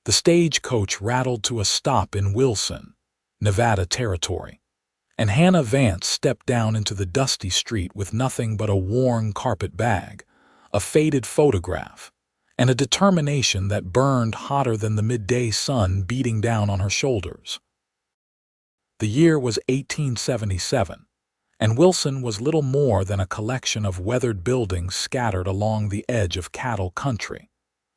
The stagecoach rattled to a stop in Wilson, Nevada territory, and Hannah Vance stepped down into the dusty street with nothing but a worn carpet bag, a faded photograph, and a determination that burned hotter than the midday sun beating down on her shoulders. The year was 1877, and Wilson was little more than a collection of weathered buildings scattered along the edge of cattle country,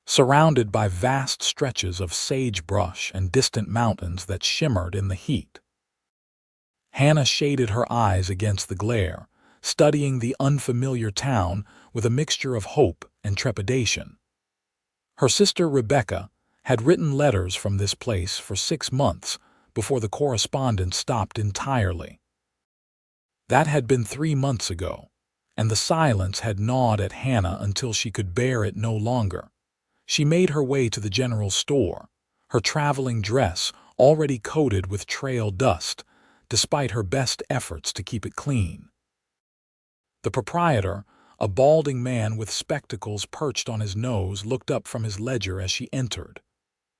surrounded by vast stretches of sagebrush and distant mountains that shimmered in the heat. Hannah shaded her eyes against the glare, studying the unfamiliar town with a mixture of hope and trepidation. Her sister Rebecca had written letters from this place for 6 months before the correspondence stopped entirely. That had been 3 months ago, and the silence had gnawed at Hannah until she could bear it no longer. She made her way to the general store, her traveling dress already coated with trail dust, despite her best efforts to keep it clean. The proprietor, a balding man with spectacles perched on his nose, looked up from his ledger as she entered.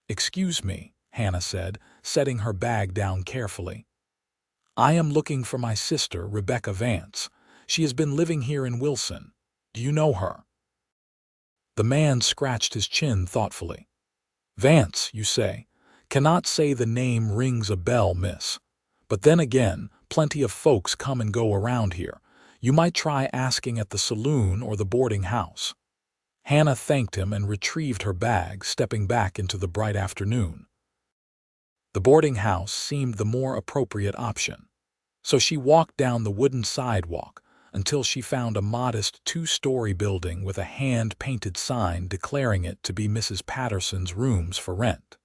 "Excuse me," Hannah said, setting her bag down carefully. "I am looking for my sister, Rebecca Vance. She has been living here in Wilson. Do you know her?" The man scratched his chin thoughtfully. "Vance, you say? Cannot say the name rings a bell, miss. But then again, plenty of folks come and go around here. You might try asking at the saloon or the boarding house." Hannah thanked him and retrieved her bag, stepping back into the bright afternoon. The boarding house seemed the more appropriate option, so she walked down the wooden sidewalk until she found a modest 2-story building with a hand-painted sign declaring it to be Mrs. Patterson's rooms for rent.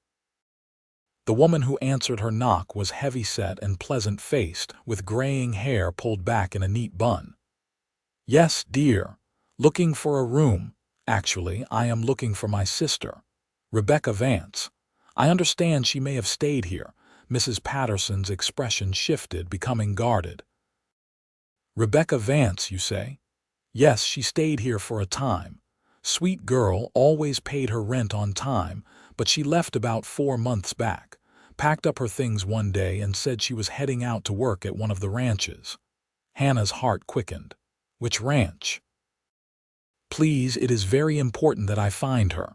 The woman who answered her knock was heavy-set and pleasant-faced, with graying hair pulled back in a neat bun. "Yes, dear. Looking for a room. Actually, I am looking for my sister, Rebecca Vance. I understand she may have stayed here." Mrs. Patterson's expression shifted, becoming guarded. "Rebecca Vance, you say?" "Yes, she stayed here for a time. Sweet girl, always paid her rent on time, but she left about 4 months back, packed up her things one day and said she was heading out to work at one of the ranches." Hannah's heart quickened. "Which ranch?" "Please, it is very important that I find her."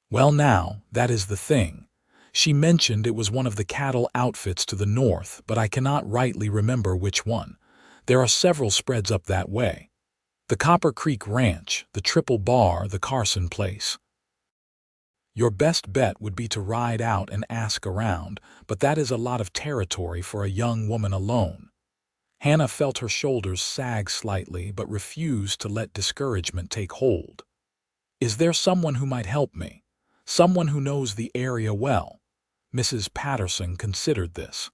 "Well now, that is the thing. She mentioned it was one of the cattle outfits to the north, but I cannot rightly remember which one. There are several spreads up that way. The Copper Creek Ranch, the Triple Bar, the Carson place." "Your best bet would be to ride out and ask around, but that is a lot of territory for a young woman alone." Hannah felt her shoulders sag slightly but refused to let discouragement take hold. "Is there someone who might help me? Someone who knows the area well?" Mrs. Patterson considered this.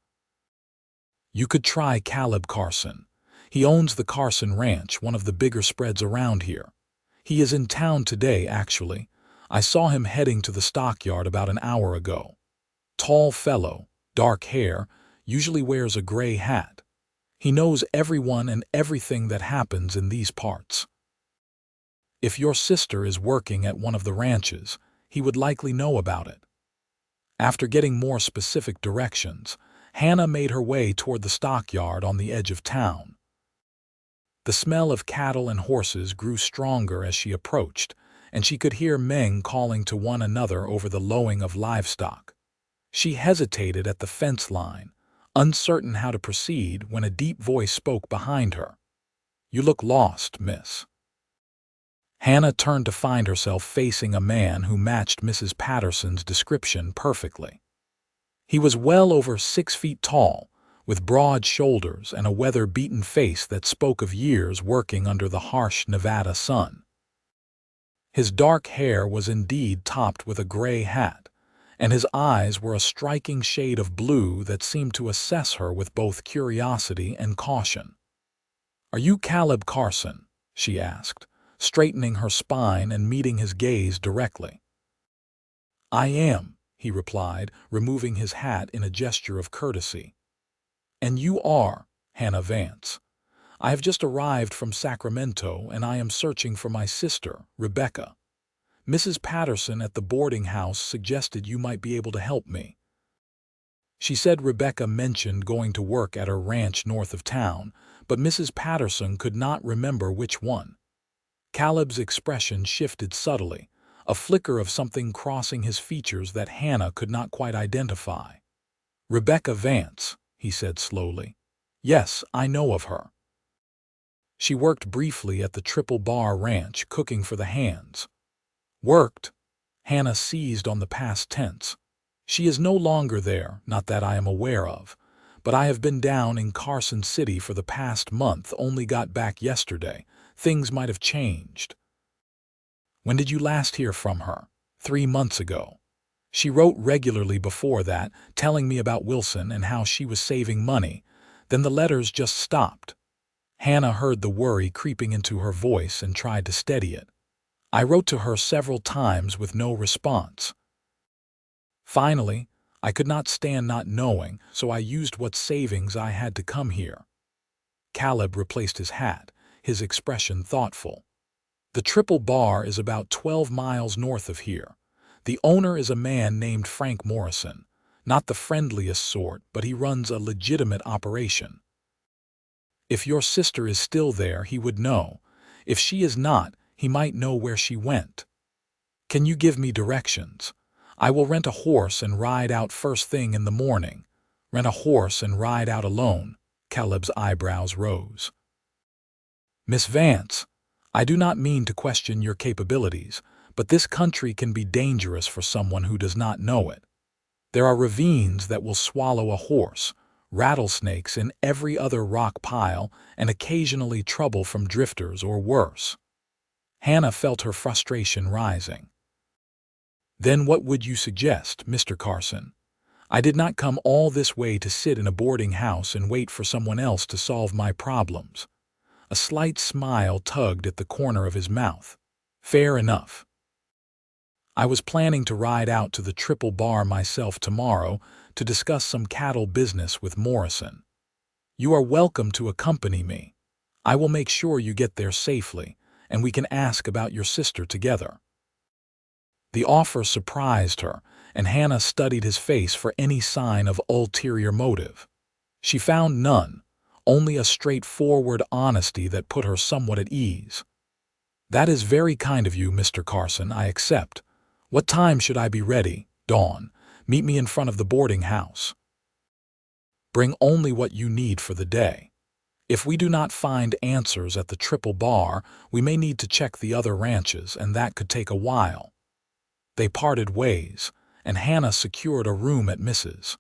"You could try Caleb Carson. He owns the Carson Ranch, one of the bigger spreads around here. He is in town today, actually. I saw him heading to the stockyard about an hour ago. Tall fellow, dark hair, usually wears a gray hat. He knows everyone and everything that happens in these parts. If your sister is working at one of the ranches, he would likely know about it." After getting more specific directions, Hannah made her way toward the stockyard on the edge of town. The smell of cattle and horses grew stronger as she approached, and she could hear men calling to one another over the lowing of livestock. She hesitated at the fence line, uncertain how to proceed, when a deep voice spoke behind her. "You look lost, miss." Hannah turned to find herself facing a man who matched Mrs. Patterson's description perfectly. He was well over 6 feet tall, with broad shoulders and a weather-beaten face that spoke of years working under the harsh Nevada sun. His dark hair was indeed topped with a gray hat, and his eyes were a striking shade of blue that seemed to assess her with both curiosity and caution. "Are you Caleb Carson?" she asked, straightening her spine and meeting his gaze directly. "I am," he replied, removing his hat in a gesture of courtesy. "And you are Hannah Vance. I have just arrived from Sacramento, and I am searching for my sister, Rebecca." Mrs. Patterson at the boarding house suggested you might be able to help me. She said Rebecca mentioned going to work at her ranch north of town, but Mrs. Patterson could not remember which one. Caleb's expression shifted subtly, a flicker of something crossing his features that Hannah could not quite identify. Rebecca Vance, he said slowly. Yes, I know of her. She worked briefly at the Triple Bar Ranch, cooking for the hands. Worked? Hannah seized on the past tense. She is no longer there, not that I am aware of, but I have been down in Carson City for the past month, only got back yesterday. Things might have changed. When did you last hear from her? 3 months ago. She wrote regularly before that, telling me about Wilson and how she was saving money. Then the letters just stopped. Hannah heard the worry creeping into her voice and tried to steady it. I wrote to her several times with no response. Finally, I could not stand not knowing, so I used what savings I had to come here. Caleb replaced his hat, his expression thoughtful. The Triple Bar is about 12 miles north of here. The owner is a man named Frank Morrison, not the friendliest sort, but he runs a legitimate operation. If your sister is still there, he would know. If she is not, he might know where she went. Can you give me directions? I will rent a horse and ride out first thing in the morning. Rent a horse and ride out alone. Caleb's eyebrows rose. Miss Vance, I do not mean to question your capabilities, but this country can be dangerous for someone who does not know it. There are ravines that will swallow a horse, rattlesnakes in every other rock pile, and occasionally trouble from drifters or worse. Hannah felt her frustration rising. Then what would you suggest, Mr. Carson? I did not come all this way to sit in a boarding house and wait for someone else to solve my problems. A slight smile tugged at the corner of his mouth. Fair enough. I was planning to ride out to the Triple Bar myself tomorrow to discuss some cattle business with Morrison. You are welcome to accompany me. I will make sure you get there safely, and we can ask about your sister together. The offer surprised her, and Hannah studied his face for any sign of ulterior motive. She found none, only a straightforward honesty that put her somewhat at ease. That is very kind of you, Mr. Carson, I accept. What time should I be ready? Dawn. Meet me in front of the boarding house. Bring only what you need for the day. If we do not find answers at the Triple Bar, we may need to check the other ranches, and that could take a while. They parted ways, and Hannah secured a room at Mrs.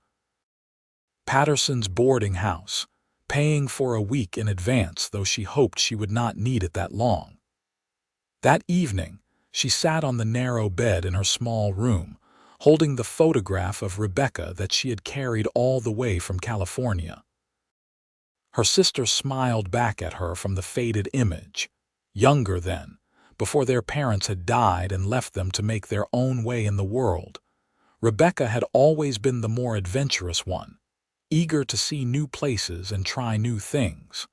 Patterson's boarding house, paying for a week in advance, though she hoped she would not need it that long. That evening, she sat on the narrow bed in her small room, holding the photograph of Rebecca that she had carried all the way from California. Her sister smiled back at her from the faded image. Younger then, before their parents had died and left them to make their own way in the world, Rebecca had always been the more adventurous one, eager to see new places and try new things.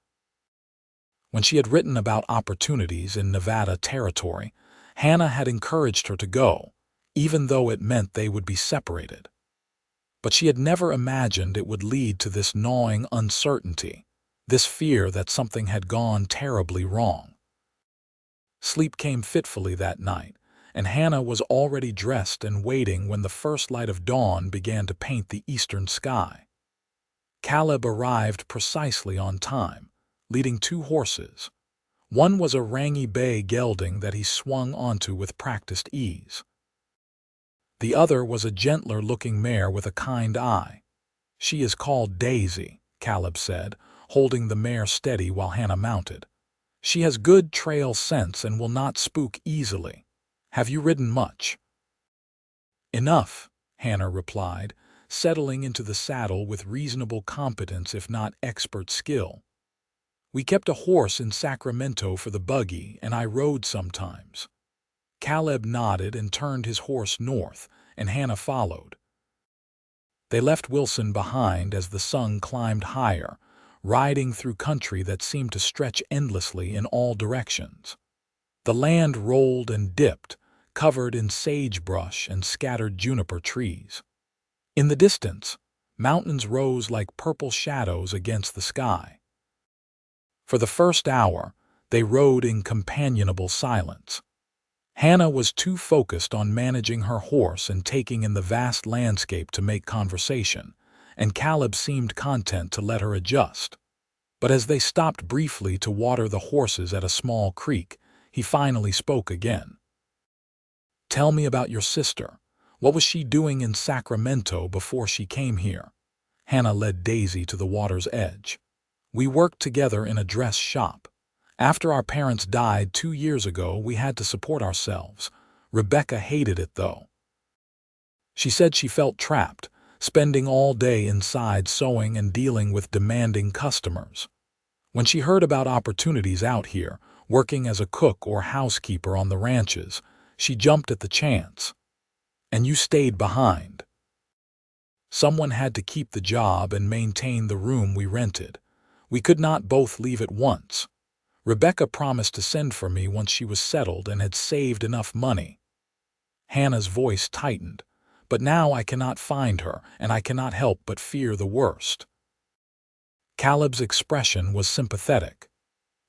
When she had written about opportunities in Nevada territory, Hannah had encouraged her to go, even though it meant they would be separated. But she had never imagined it would lead to this gnawing uncertainty, this fear that something had gone terribly wrong. Sleep came fitfully that night, and Hannah was already dressed and waiting when the first light of dawn began to paint the eastern sky. Caleb arrived precisely on time, leading 2 horses. One was a rangy bay gelding that he swung onto with practiced ease. The other was a gentler-looking mare with a kind eye. She is called Daisy, Caleb said, holding the mare steady while Hannah mounted. She has good trail sense and will not spook easily. Have you ridden much? Enough, Hannah replied, settling into the saddle with reasonable competence if not expert skill. We kept a horse in Sacramento for the buggy, and I rode sometimes. Caleb nodded and turned his horse north, and Hannah followed. They left Wilson behind as the sun climbed higher, riding through country that seemed to stretch endlessly in all directions. The land rolled and dipped, covered in sagebrush and scattered juniper trees. In the distance, mountains rose like purple shadows against the sky. For the first hour, they rode in companionable silence. Hannah was too focused on managing her horse and taking in the vast landscape to make conversation, and Caleb seemed content to let her adjust. But as they stopped briefly to water the horses at a small creek, he finally spoke again. "Tell me about your sister. What was she doing in Sacramento before she came here?" Hannah led Daisy to the water's edge. "We worked together in a dress shop. After our parents died 2 years ago, we had to support ourselves. Rebecca hated it, though. She said she felt trapped, spending all day inside sewing and dealing with demanding customers. When she heard about opportunities out here, working as a cook or housekeeper on the ranches, she jumped at the chance. And you stayed behind." "Someone had to keep the job and maintain the room we rented. We could not both leave at once. Rebecca promised to send for me once she was settled and had saved enough money." Hannah's voice tightened. "But now I cannot find her, and I cannot help but fear the worst." Caleb's expression was sympathetic.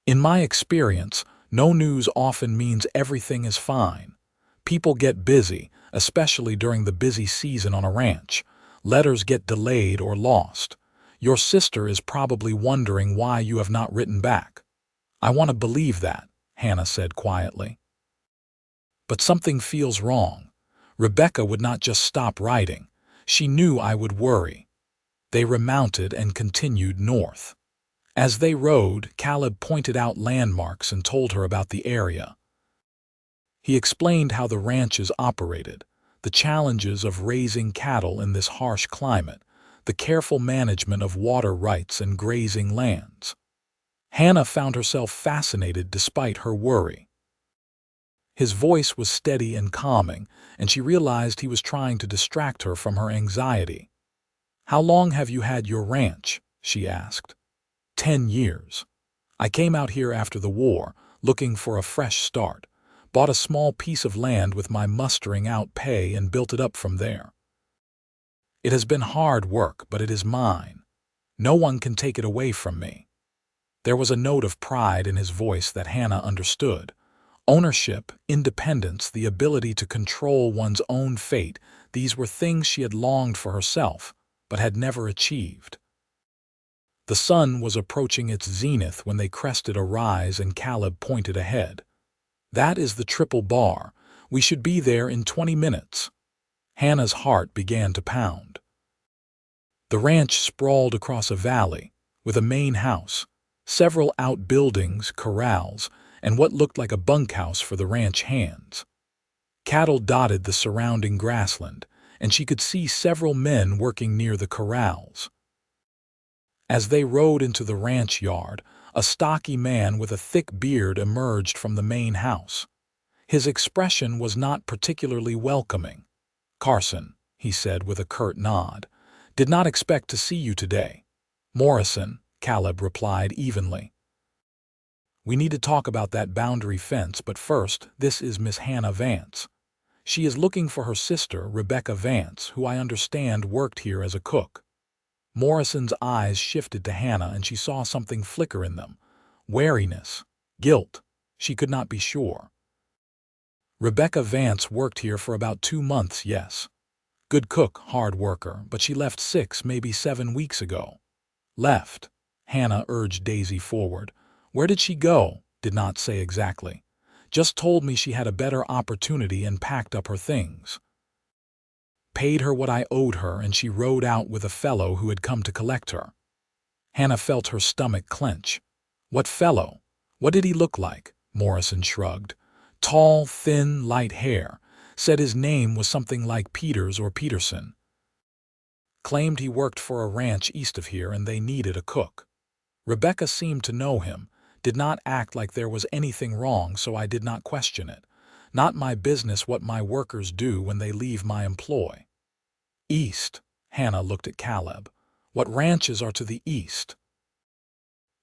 "In my experience, no news often means everything is fine. People get busy, especially during the busy season on a ranch. Letters get delayed or lost. Your sister is probably wondering why you have not written back." "I want to believe that," Hannah said quietly. "But something feels wrong. Rebecca would not just stop writing. She knew I would worry." They remounted and continued north. As they rode, Caleb pointed out landmarks and told her about the area. He explained how the ranches operated, the challenges of raising cattle in this harsh climate, the careful management of water rights and grazing lands. Hannah found herself fascinated despite her worry. His voice was steady and calming, and she realized he was trying to distract her from her anxiety. "How long have you had your ranch?" she asked. 10 years. I came out here after the war, looking for a fresh start, bought a small piece of land with my mustering out pay and built it up from there. It has been hard work, but it is mine. No one can take it away from me." There was a note of pride in his voice that Hannah understood. Ownership, independence, the ability to control one's own fate, these were things she had longed for herself, but had never achieved. The sun was approaching its zenith when they crested a rise and Caleb pointed ahead. "That is the triple bar. We should be there in 20 minutes. Hannah's heart began to pound. The ranch sprawled across a valley, with a main house, several outbuildings, corrals, and what looked like a bunkhouse for the ranch hands. Cattle dotted the surrounding grassland, and she could see several men working near the corrals. As they rode into the ranch yard, a stocky man with a thick beard emerged from the main house. His expression was not particularly welcoming. "Carson," he said with a curt nod. "Did not expect to see you today." "Morrison," Caleb replied evenly. "We need to talk about that boundary fence, but first, this is Miss Hannah Vance. She is looking for her sister, Rebecca Vance, who I understand worked here as a cook." Morrison's eyes shifted to Hannah and she saw something flicker in them. Wariness, guilt, she could not be sure. "Rebecca Vance worked here for about 2 months, yes. Good cook, hard worker, but she left 6, maybe 7 weeks ago." "Left?" Hannah urged Daisy forward. "Where did she go?" "Did not say exactly. Just told me she had a better opportunity and packed up her things. Paid her what I owed her and she rode out with a fellow who had come to collect her." Hannah felt her stomach clench. "What fellow? What did he look like?" Morrison shrugged. "Tall, thin, light hair. Said his name was something like Peters or Peterson. Claimed he worked for a ranch east of here and they needed a cook. Rebecca seemed to know him, did not act like there was anything wrong, so I did not question it. Not my business what my workers do when they leave my employ." "East," Hannah looked at Caleb. "What ranches are to the east?"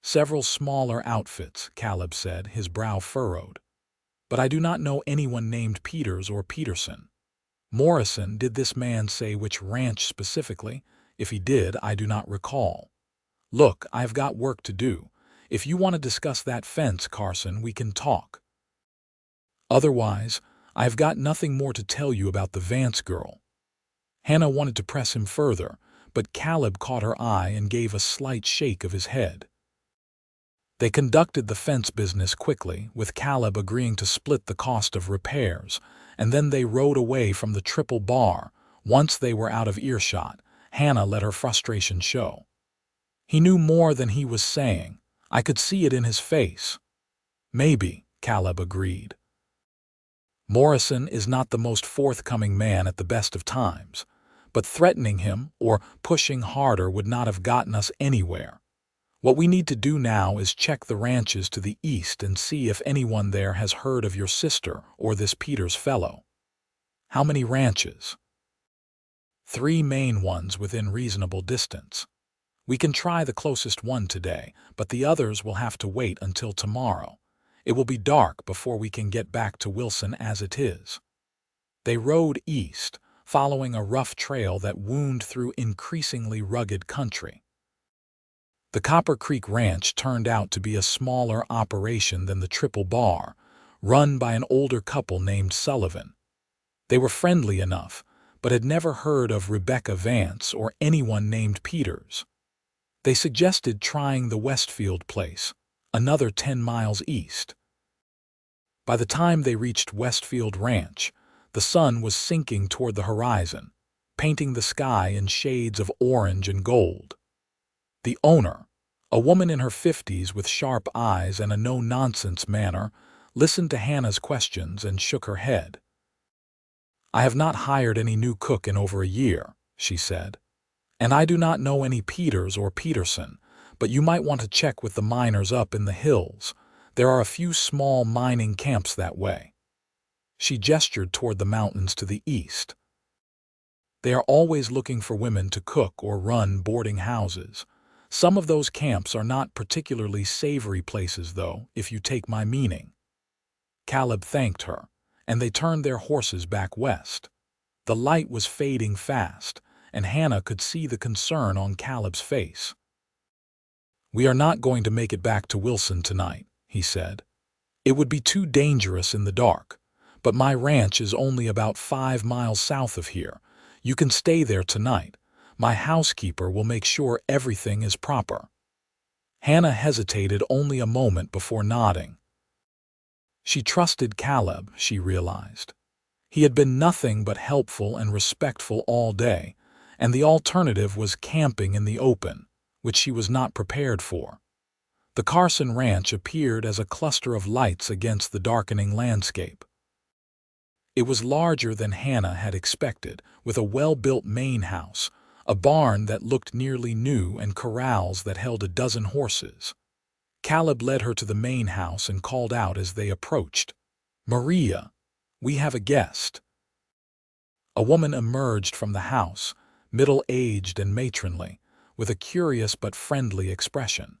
"Several smaller outfits," Caleb said, his brow furrowed. but I do not know anyone named Peters or Peterson. Morrison, did this man say which ranch specifically? If he did, I do not recall. Look, I've got work to do. If you want to discuss that fence, Carson, we can talk. Otherwise, I've got nothing more to tell you about the Vance girl. Hannah wanted to press him further, but Caleb caught her eye and gave a slight shake of his head. They conducted the fence business quickly, with Caleb agreeing to split the cost of repairs, and then they rode away from the triple bar. Once they were out of earshot, Hannah let her frustration show. He knew more than he was saying. I could see it in his face. Maybe, Caleb agreed. Morrison is not the most forthcoming man at the best of times, but threatening him or pushing harder would not have gotten us anywhere. What we need to do now is check the ranches to the east and see if anyone there has heard of your sister or this Peters fellow. How many ranches? 3 main ones within reasonable distance. We can try the closest one today, but the others will have to wait until tomorrow. It will be dark before we can get back to Wilson as it is. They rode east, following a rough trail that wound through increasingly rugged country. The Copper Creek Ranch turned out to be a smaller operation than the Triple Bar, run by an older couple named Sullivan. They were friendly enough, but had never heard of Rebecca Vance or anyone named Peters. They suggested trying the Westfield place, another 10 miles east. By the time they reached Westfield Ranch, the sun was sinking toward the horizon, painting the sky in shades of orange and gold. The owner, a woman in her 50s with sharp eyes and a no-nonsense manner, listened to Hannah's questions and shook her head. I have not hired any new cook in over a year, she said. And I do not know any Peters or Peterson, but you might want to check with the miners up in the hills. There are a few small mining camps that way. She gestured toward the mountains to the east. They are always looking for women to cook or run boarding houses. Some of those camps are not particularly savory places, though, if you take my meaning. Caleb thanked her, and they turned their horses back west. The light was fading fast, and Hannah could see the concern on Caleb's face. We are not going to make it back to Wilson tonight, he said. It would be too dangerous in the dark, but my ranch is only about 5 miles south of here. You can stay there tonight. My housekeeper will make sure everything is proper. Hannah hesitated only a moment before nodding. She trusted Caleb, she realized. He had been nothing but helpful and respectful all day, and the alternative was camping in the open, which she was not prepared for. The Carson Ranch appeared as a cluster of lights against the darkening landscape. It was larger than Hannah had expected, with a well-built main house, a barn that looked nearly new, and corrals that held a dozen horses. Caleb led her to the main house and called out as they approached, "Maria, we have a guest." A woman emerged from the house, middle-aged and matronly, with a curious but friendly expression.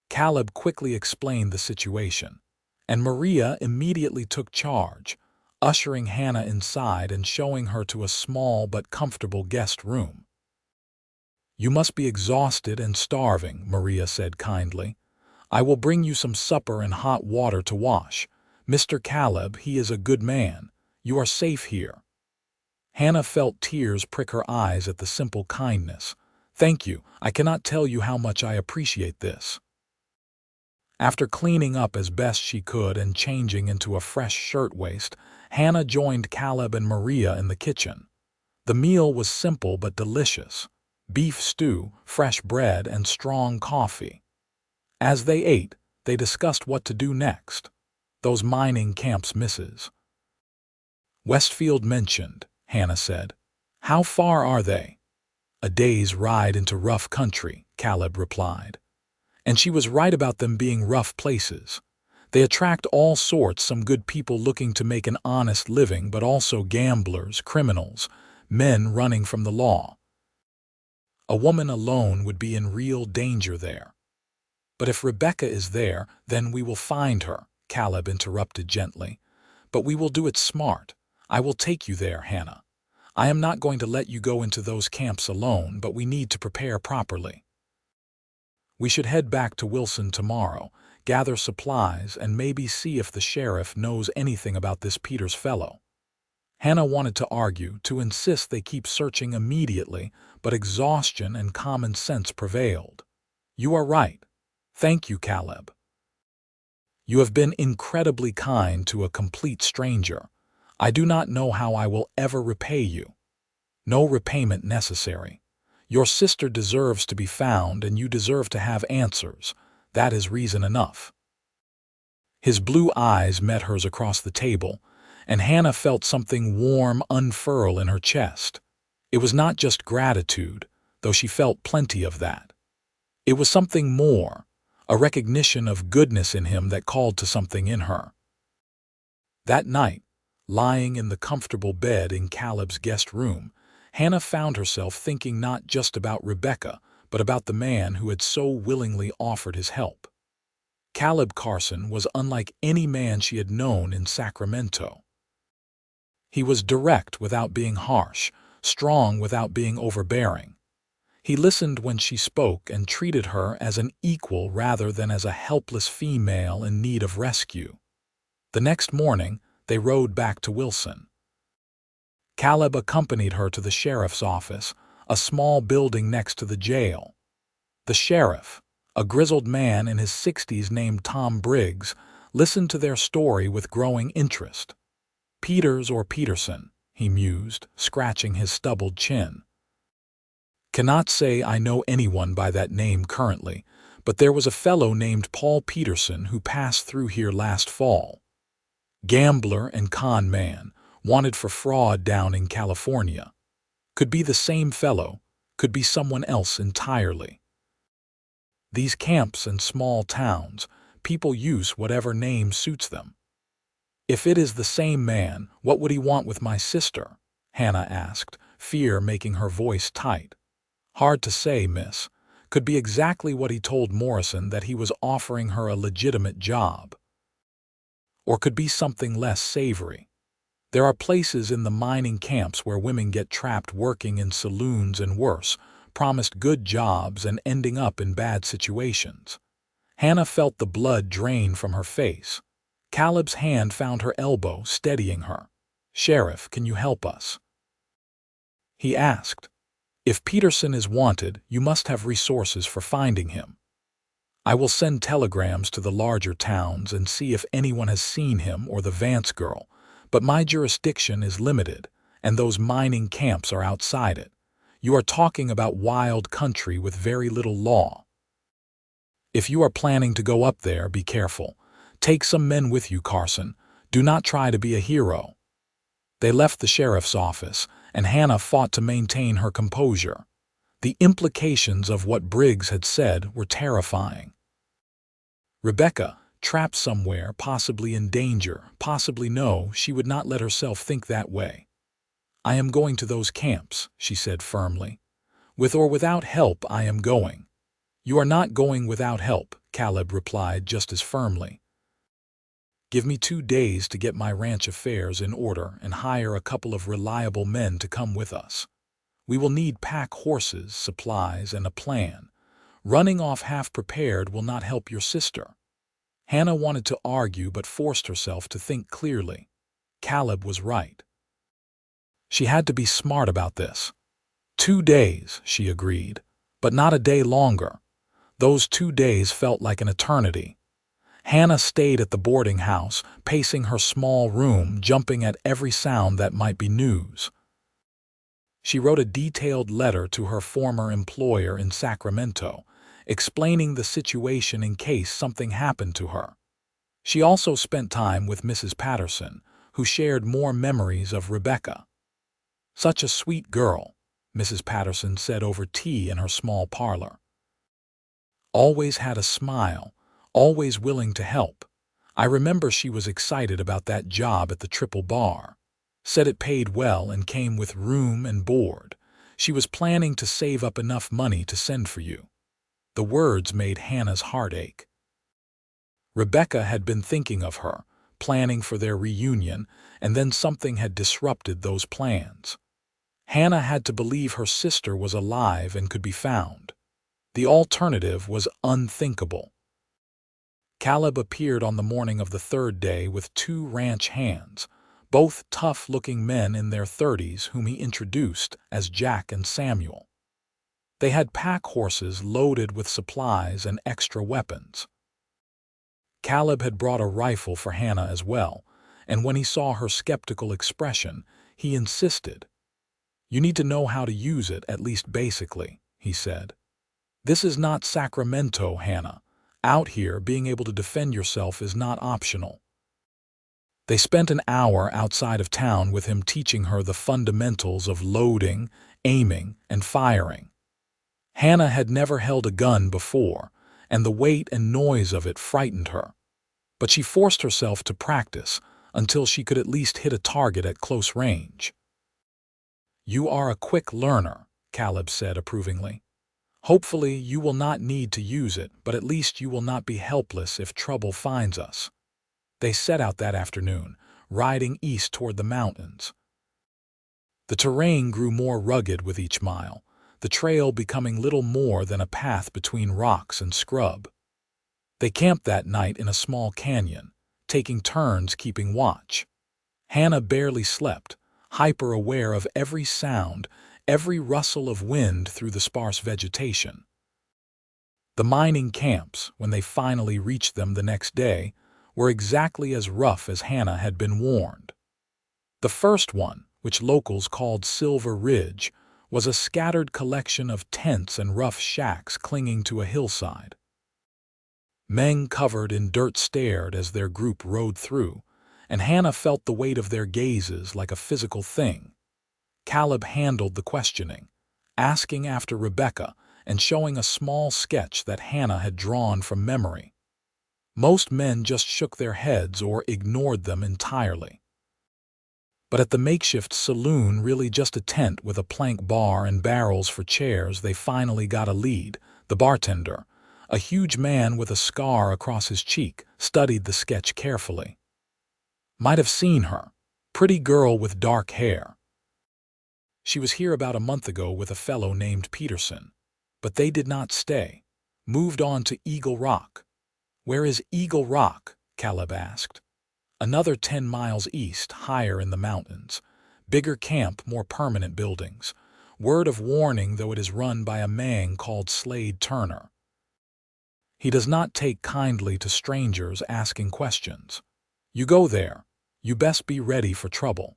Caleb quickly explained the situation, and Maria immediately took charge, ushering Hannah inside and showing her to a small but comfortable guest room. "You must be exhausted and starving," Maria said kindly. "I will bring you some supper and hot water to wash. Mr. Caleb, he is a good man. You are safe here." Hannah felt tears prick her eyes at the simple kindness. "Thank you. I cannot tell you how much I appreciate this." After cleaning up as best she could and changing into a fresh shirtwaist, Hannah joined Caleb and Maria in the kitchen. The meal was simple but delicious: beef stew, fresh bread, and strong coffee. As they ate, they discussed what to do next. Those mining camps misses. "Westfield mentioned," Hannah said. "How far are they?" "A day's ride into rough country," Caleb replied. And she was right about them being rough places. They attract all sorts, some good people looking to make an honest living, but also gamblers, criminals, men running from the law. A woman alone would be in real danger there. "But if Rebecca is there, then we will find her," Caleb interrupted gently. But we will do it smart. I will take you there, Hannah. I am not going to let you go into those camps alone, but we need to prepare properly. We should head back to Wilson tomorrow, gather supplies, and maybe see if the sheriff knows anything about this Peters fellow. Hannah wanted to argue, to insist they keep searching immediately, but exhaustion and common sense prevailed. You are right. Thank you, Caleb. You have been incredibly kind to a complete stranger. I do not know how I will ever repay you. No repayment necessary. Your sister deserves to be found, and you deserve to have answers. That is reason enough. His blue eyes met hers across the table, and Hannah felt something warm unfurl in her chest. It was not just gratitude, though she felt plenty of that. It was something more, a recognition of goodness in him that called to something in her. That night, lying in the comfortable bed in Caleb's guest room, Hannah found herself thinking not just about Rebecca, but about the man who had so willingly offered his help. Caleb Carson was unlike any man she had known in Sacramento. He was direct without being harsh, strong without being overbearing. He listened when she spoke and treated her as an equal rather than as a helpless female in need of rescue. The next morning, they rode back to Wilson. Caleb accompanied her to the sheriff's office, a small building next to the jail. The sheriff, a grizzled man in his 60s named Tom Briggs, listened to their story with growing interest. Peters or Peterson, he mused, scratching his stubbled chin. Cannot say I know anyone by that name currently, but there was a fellow named Paul Peterson who passed through here last fall. Gambler and con man, wanted for fraud down in California. Could be the same fellow, could be someone else entirely. These camps and small towns, people use whatever name suits them. If it is the same man, what would he want with my sister? Hannah asked, fear making her voice tight. Hard to say, miss. Could be exactly what he told Morrison, that he was offering her a legitimate job. Or could be something less savory. There are places in the mining camps where women get trapped working in saloons and worse, promised good jobs and ending up in bad situations. Hannah felt the blood drain from her face. Caleb's hand found her elbow, steadying her. Sheriff, can you help us? He asked. If Peterson is wanted, you must have resources for finding him. I will send telegrams to the larger towns and see if anyone has seen him or the Vance girl, but my jurisdiction is limited, and those mining camps are outside it. You are talking about wild country with very little law. If you are planning to go up there, be careful. Take some men with you, Carson. Do not try to be a hero. They left the sheriff's office, and Hannah fought to maintain her composure. The implications of what Briggs had said were terrifying. Rebecca, trapped somewhere, possibly in danger, possibly no, she would not let herself think that way. I am going to those camps, she said firmly. With or without help, I am going. You are not going without help, Caleb replied just as firmly. Give me 2 days to get my ranch affairs in order and hire a couple of reliable men to come with us. We will need pack horses, supplies, and a plan. Running off half-prepared will not help your sister. Hannah wanted to argue but forced herself to think clearly. Caleb was right. She had to be smart about this. 2 days, she agreed, but not a day longer. Those 2 days felt like an eternity. Hannah stayed at the boarding house, pacing her small room, jumping at every sound that might be news. She wrote a detailed letter to her former employer in Sacramento, explaining the situation in case something happened to her. She also spent time with Mrs. Patterson, who shared more memories of Rebecca. Such a sweet girl, Mrs. Patterson said over tea in her small parlor. Always had a smile, always willing to help. I remember she was excited about that job at the Triple Bar. Said it paid well and came with room and board. She was planning to save up enough money to send for you. The words made Hannah's heart ache. Rebecca had been thinking of her, planning for their reunion, and then something had disrupted those plans. Hannah had to believe her sister was alive and could be found. The alternative was unthinkable. Caleb appeared on the morning of the third day with two ranch hands, both tough-looking men in their 30s whom he introduced as Jack and Samuel. They had pack horses loaded with supplies and extra weapons. Caleb had brought a rifle for Hannah as well, and when he saw her skeptical expression, he insisted. "You need to know how to use it, at least basically," he said. "This is not Sacramento, Hannah. Out here, being able to defend yourself is not optional." They spent an hour outside of town with him teaching her the fundamentals of loading, aiming, and firing. Hannah had never held a gun before, and the weight and noise of it frightened her. But she forced herself to practice until she could at least hit a target at close range. "You are a quick learner," Caleb said approvingly. "Hopefully you will not need to use it, but at least you will not be helpless if trouble finds us." They set out that afternoon, riding east toward the mountains. The terrain grew more rugged with each mile, the trail becoming little more than a path between rocks and scrub. They camped that night in a small canyon, taking turns keeping watch. Hannah barely slept, hyper-aware of every sound, every rustle of wind through the sparse vegetation. The mining camps, when they finally reached them the next day, were exactly as rough as Hannah had been warned. The first one, which locals called Silver Ridge, was a scattered collection of tents and rough shacks clinging to a hillside. Men covered in dirt stared as their group rode through, and Hannah felt the weight of their gazes like a physical thing. Caleb handled the questioning, asking after Rebecca and showing a small sketch that Hannah had drawn from memory. Most men just shook their heads or ignored them entirely. But at the makeshift saloon, really just a tent with a plank bar and barrels for chairs, they finally got a lead. The bartender, a huge man with a scar across his cheek, studied the sketch carefully. "Might have seen her. Pretty girl with dark hair. She was here about a month ago with a fellow named Peterson. But they did not stay. Moved on to Eagle Rock." "Where is Eagle Rock?" Caleb asked. "Another 10 miles east, higher in the mountains. Bigger camp, more permanent buildings. Word of warning, though, it is run by a man called Slade Turner. He does not take kindly to strangers asking questions. You go there, you best be ready for trouble."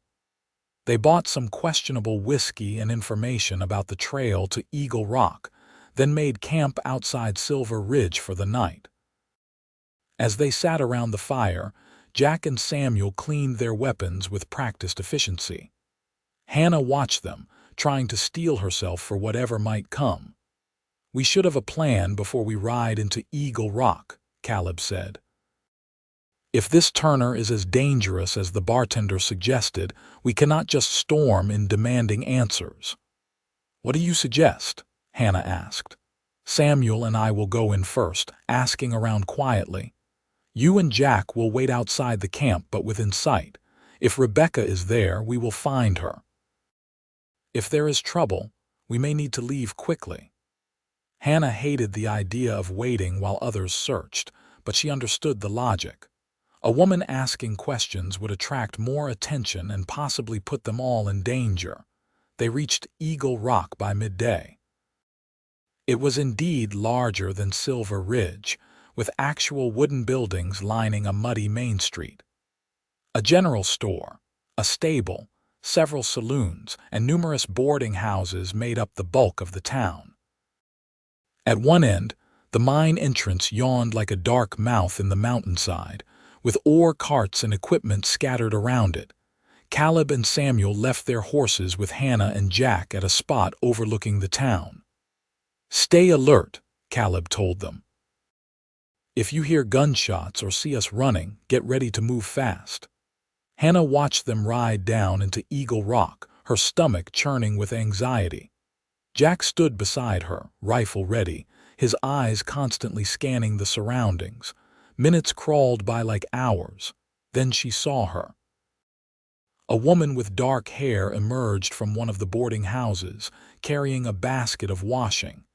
They bought some questionable whiskey and information about the trail to Eagle Rock, then made camp outside Silver Ridge for the night. As they sat around the fire, Jack and Samuel cleaned their weapons with practiced efficiency. Hannah watched them, trying to steel herself for whatever might come. "We should have a plan before we ride into Eagle Rock," Caleb said. "If this Turner is as dangerous as the bartender suggested, we cannot just storm in demanding answers." "What do you suggest?" Hannah asked. "Samuel and I will go in first, asking around quietly. You and Jack will wait outside the camp but within sight. If Rebecca is there, we will find her. If there is trouble, we may need to leave quickly." Hannah hated the idea of waiting while others searched, but she understood the logic. A woman asking questions would attract more attention and possibly put them all in danger. They reached Eagle Rock by midday. It was indeed larger than Silver Ridge, with actual wooden buildings lining a muddy main street. A general store, a stable, several saloons, and numerous boarding houses made up the bulk of the town. At one end, the mine entrance yawned like a dark mouth in the mountainside, with ore carts and equipment scattered around it. Caleb and Samuel left their horses with Hannah and Jack at a spot overlooking the town. "Stay alert," Caleb told them. "If you hear gunshots or see us running, get ready to move fast." Hannah watched them ride down into Eagle Rock, her stomach churning with anxiety. Jack stood beside her, rifle ready, his eyes constantly scanning the surroundings. Minutes crawled by like hours. Then she saw her. A woman with dark hair emerged from one of the boarding houses, carrying a basket of washing.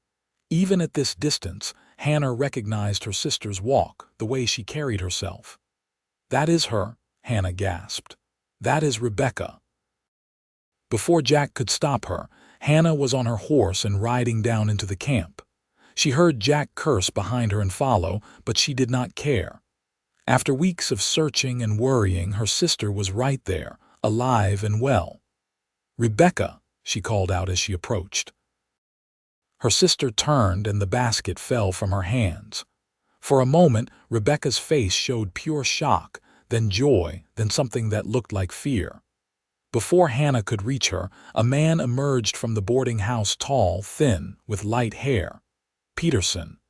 Even at this distance, Hannah recognized her sister's walk, the way she carried herself. "That is her," Hannah gasped. "That is Rebecca." Before Jack could stop her, Hannah was on her horse and riding down into the camp. She heard Jack curse behind her and follow, but she did not care. After weeks of searching and worrying, her sister was right there, alive and well. "Rebecca," she called out as she approached. Her sister turned and the basket fell from her hands. For a moment, Rebecca's face showed pure shock, then joy, then something that looked like fear. Before Hannah could reach her, a man emerged from the boarding house, tall, thin, with light hair. Peterson.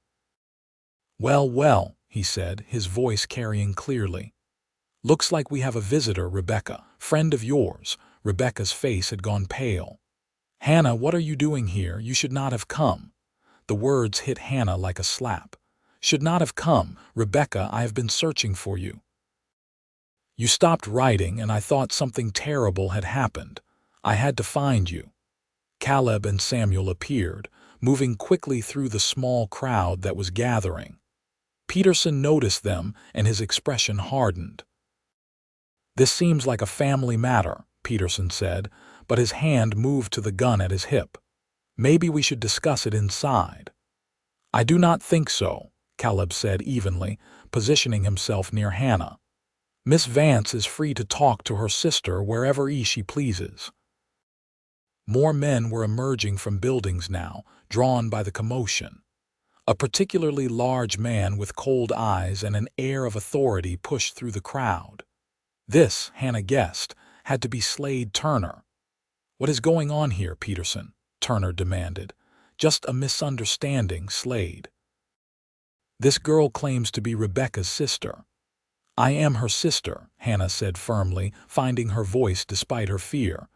"Well, well," he said, his voice carrying clearly. "Looks like we have a visitor, Rebecca. Friend of yours." Rebecca's face had gone pale. "Hannah, what are you doing here? You should not have come." The words hit Hannah like a slap. "Should not have come. Rebecca, I have been searching for you. You stopped writing and I thought something terrible had happened. I had to find you." Caleb and Samuel appeared, moving quickly through the small crowd that was gathering. Peterson noticed them and his expression hardened. "This seems like a family matter," Peterson said, but his hand moved to the gun at his hip. "Maybe we should discuss it inside." "I do not think so," Caleb said evenly, positioning himself near Hannah. "Miss Vance is free to talk to her sister wherever she pleases." More men were emerging from buildings now, drawn by the commotion. A particularly large man with cold eyes and an air of authority pushed through the crowd. This, Hannah guessed, had to be Slade Turner. "What is going on here, Peterson?" Turner demanded. "Just a misunderstanding, Slade." "This girl claims to be Rebecca's sister." "I am her sister," Hannah said firmly, finding her voice despite her fear.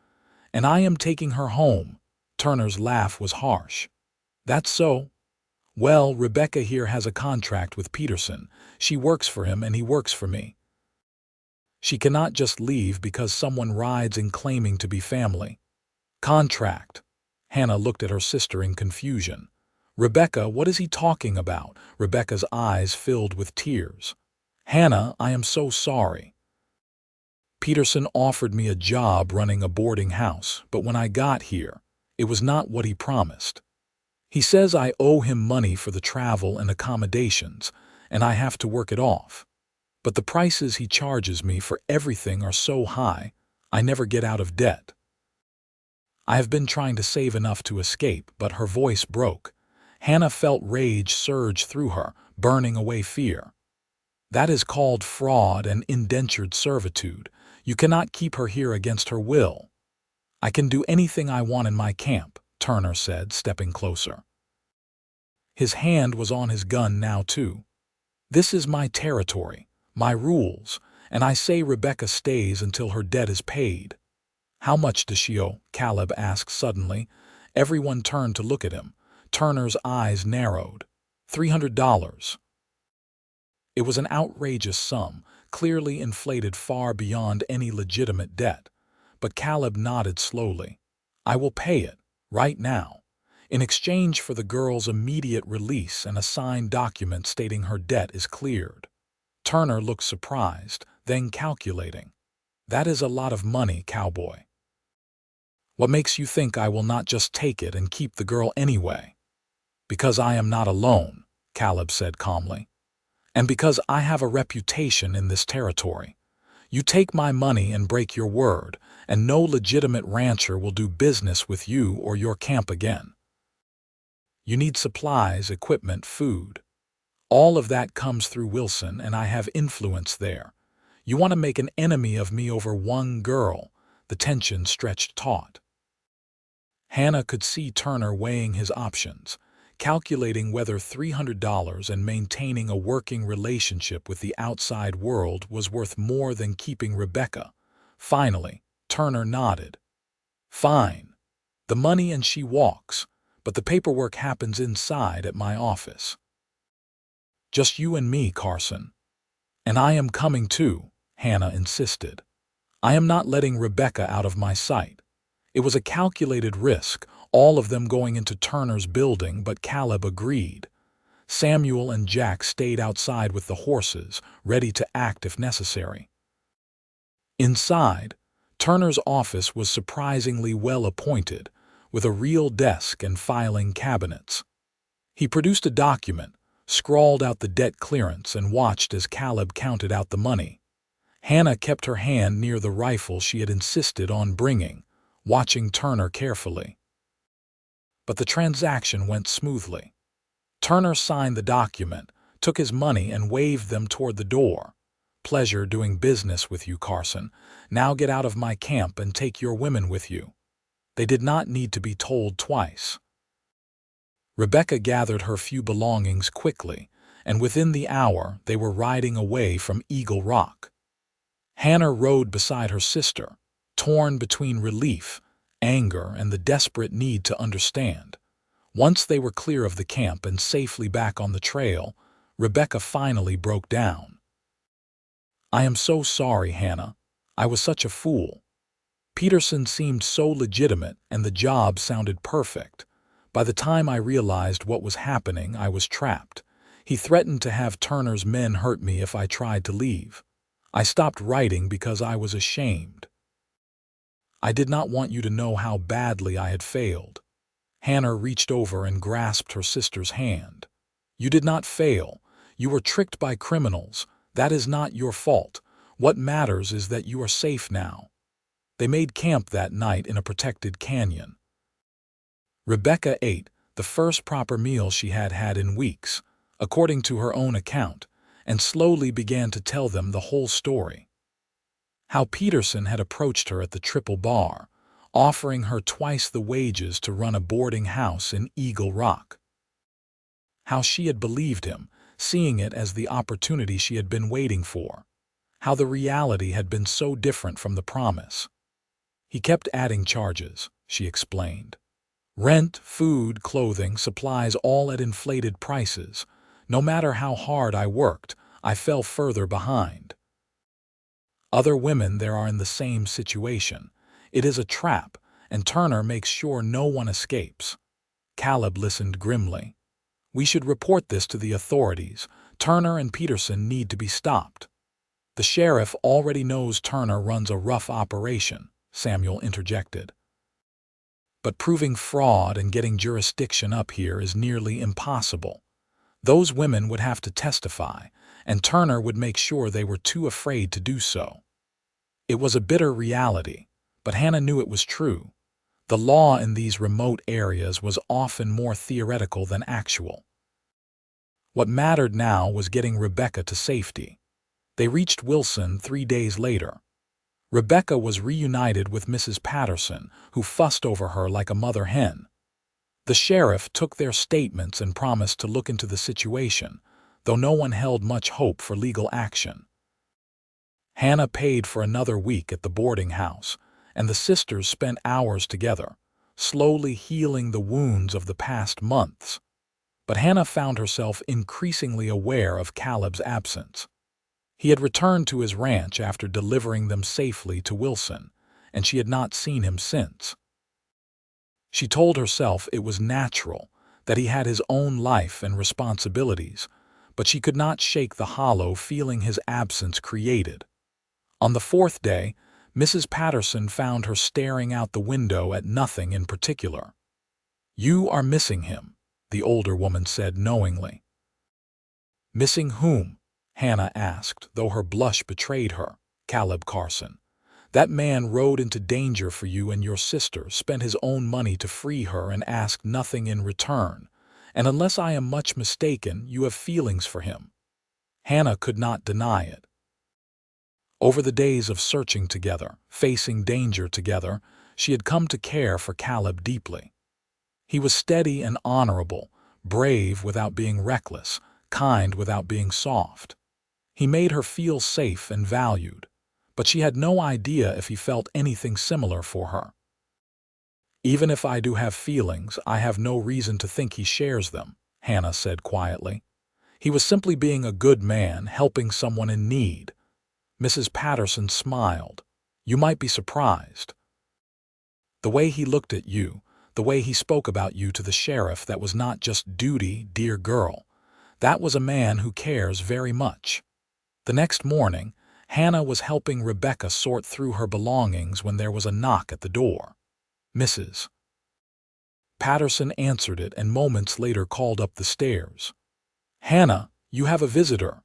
"And I am taking her home." Turner's laugh was harsh. "That's so? Well, Rebecca here has a contract with Peterson. She works for him and he works for me. She cannot just leave because someone rides in claiming to be family." "Contract?" Hannah looked at her sister in confusion. "Rebecca, what is he talking about?" Rebecca's eyes filled with tears. "Hannah, I am so sorry. Peterson offered me a job running a boarding house, but when I got here, it was not what he promised. He says I owe him money for the travel and accommodations, and I have to work it off. But the prices he charges me for everything are so high, I never get out of debt. I have been trying to save enough to escape," but her voice broke. Hannah felt rage surge through her, burning away fear. "That is called fraud and indentured servitude. You cannot keep her here against her will." "I can do anything I want in my camp," Turner said, stepping closer. His hand was on his gun now, too. "This is my territory, my rules, and I say Rebecca stays until her debt is paid." "How much does she owe?" Caleb asked suddenly. Everyone turned to look at him. Turner's eyes narrowed. $300. It was an outrageous sum, clearly inflated far beyond any legitimate debt. But Caleb nodded slowly. "I will pay it, right now, in exchange for the girl's immediate release and a signed document stating her debt is cleared." Turner looked surprised, then calculating. "That is a lot of money, cowboy." "What makes you think I will not just take it and keep the girl anyway?" "Because I am not alone," Caleb said calmly. "And because I have a reputation in this territory. You take my money and break your word, and no legitimate rancher will do business with you or your camp again. You need supplies, equipment, food. All of that comes through Wilson, and I have influence there. You want to make an enemy of me over one girl." The tension stretched taut. Hannah could see Turner weighing his options, calculating whether $300 and maintaining a working relationship with the outside world was worth more than keeping Rebecca. Finally, Turner nodded. "Fine. The money and she walks, but the paperwork happens inside at my office. Just you and me, Carson." "And I am coming too," Hannah insisted. I am not letting Rebecca out of my sight. It was a calculated risk, all of them going into Turner's building, but Caleb agreed. Samuel and Jack stayed outside with the horses, ready to act if necessary. Inside, Turner's office was surprisingly well appointed, with a real desk and filing cabinets. He produced a document, scrawled out the debt clearance, and watched as Caleb counted out the money. Hannah kept her hand near the rifle she had insisted on bringing, watching Turner carefully. But the transaction went smoothly. Turner signed the document, took his money, and waved them toward the door. Pleasure doing business with you, Carson. Now get out of my camp and take your women with you. They did not need to be told twice. Rebecca gathered her few belongings quickly, and within the hour they were riding away from Eagle Rock. Hannah rode beside her sister, torn between relief, anger, and the desperate need to understand. Once they were clear of the camp and safely back on the trail, Rebecca finally broke down. I am so sorry, Hannah. I was such a fool. Peterson seemed so legitimate and the job sounded perfect. By the time I realized what was happening, I was trapped. He threatened to have Turner's men hurt me if I tried to leave. I stopped writing because I was ashamed. I did not want you to know how badly I had failed. Hannah reached over and grasped her sister's hand. You did not fail. You were tricked by criminals. That is not your fault. What matters is that you are safe now. They made camp that night in a protected canyon. Rebecca ate the first proper meal she had had in weeks, according to her own account, and slowly began to tell them the whole story. How Peterson had approached her at the Triple Bar, offering her twice the wages to run a boarding house in Eagle Rock. How she had believed him, seeing it as the opportunity she had been waiting for. How the reality had been so different from the promise. He kept adding charges, she explained. Rent, food, clothing, supplies, all at inflated prices. No matter how hard I worked, I fell further behind. Other women there are in the same situation. It is a trap, and Turner makes sure no one escapes. Caleb listened grimly. We should report this to the authorities. Turner and Peterson need to be stopped. The sheriff already knows Turner runs a rough operation, Samuel interjected. But proving fraud and getting jurisdiction up here is nearly impossible. Those women would have to testify, and Turner would make sure they were too afraid to do so. It was a bitter reality, but Hannah knew it was true. The law in these remote areas was often more theoretical than actual. What mattered now was getting Rebecca to safety. They reached Wilson 3 days later. Rebecca was reunited with Mrs. Patterson, who fussed over her like a mother hen. The sheriff took their statements and promised to look into the situation, though no one held much hope for legal action. Hannah paid for another week at the boarding house, and the sisters spent hours together, slowly healing the wounds of the past months. But Hannah found herself increasingly aware of Caleb's absence. He had returned to his ranch after delivering them safely to Wilson, and she had not seen him since. She told herself it was natural, that he had his own life and responsibilities, but she could not shake the hollow feeling his absence created. On the 4th day, Mrs. Patterson found her staring out the window at nothing in particular. You are missing him, the older woman said knowingly. Missing whom? Hannah asked, though her blush betrayed her. Caleb Carson. That man rode into danger for you and your sister, spent his own money to free her, and asked nothing in return. And unless I am much mistaken, you have feelings for him. Hannah could not deny it. Over the days of searching together, facing danger together, she had come to care for Caleb deeply. He was steady and honorable, brave without being reckless, kind without being soft. He made her feel safe and valued, but she had no idea if he felt anything similar for her. Even if I do have feelings, I have no reason to think he shares them, Hannah said quietly. He was simply being a good man, helping someone in need. Mrs. Patterson smiled. You might be surprised. The way he looked at you, the way he spoke about you to the sheriff, that was not just duty, dear girl. That was a man who cares very much. The next morning, Hannah was helping Rebecca sort through her belongings when there was a knock at the door. Mrs. Patterson answered it and moments later called up the stairs. Hannah, you have a visitor.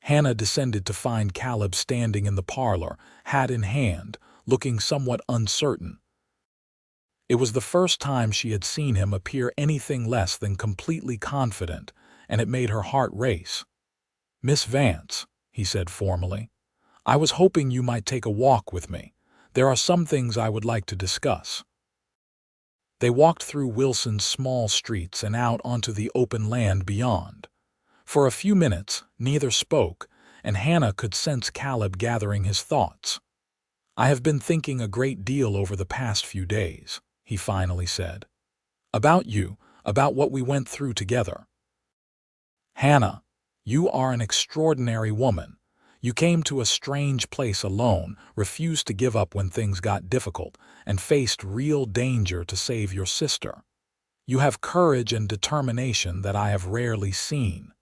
Hannah descended to find Caleb standing in the parlor, hat in hand, looking somewhat uncertain. It was the first time she had seen him appear anything less than completely confident, and it made her heart race. Miss Vance, he said formally, I was hoping you might take a walk with me. There are some things I would like to discuss. They walked through Wilson's small streets and out onto the open land beyond. For a few minutes, neither spoke, and Hannah could sense Caleb gathering his thoughts. I have been thinking a great deal over the past few days, he finally said. About you, about what we went through together. Hannah, you are an extraordinary woman. You came to a strange place alone, refused to give up when things got difficult, and faced real danger to save your sister. You have courage and determination that I have rarely seen.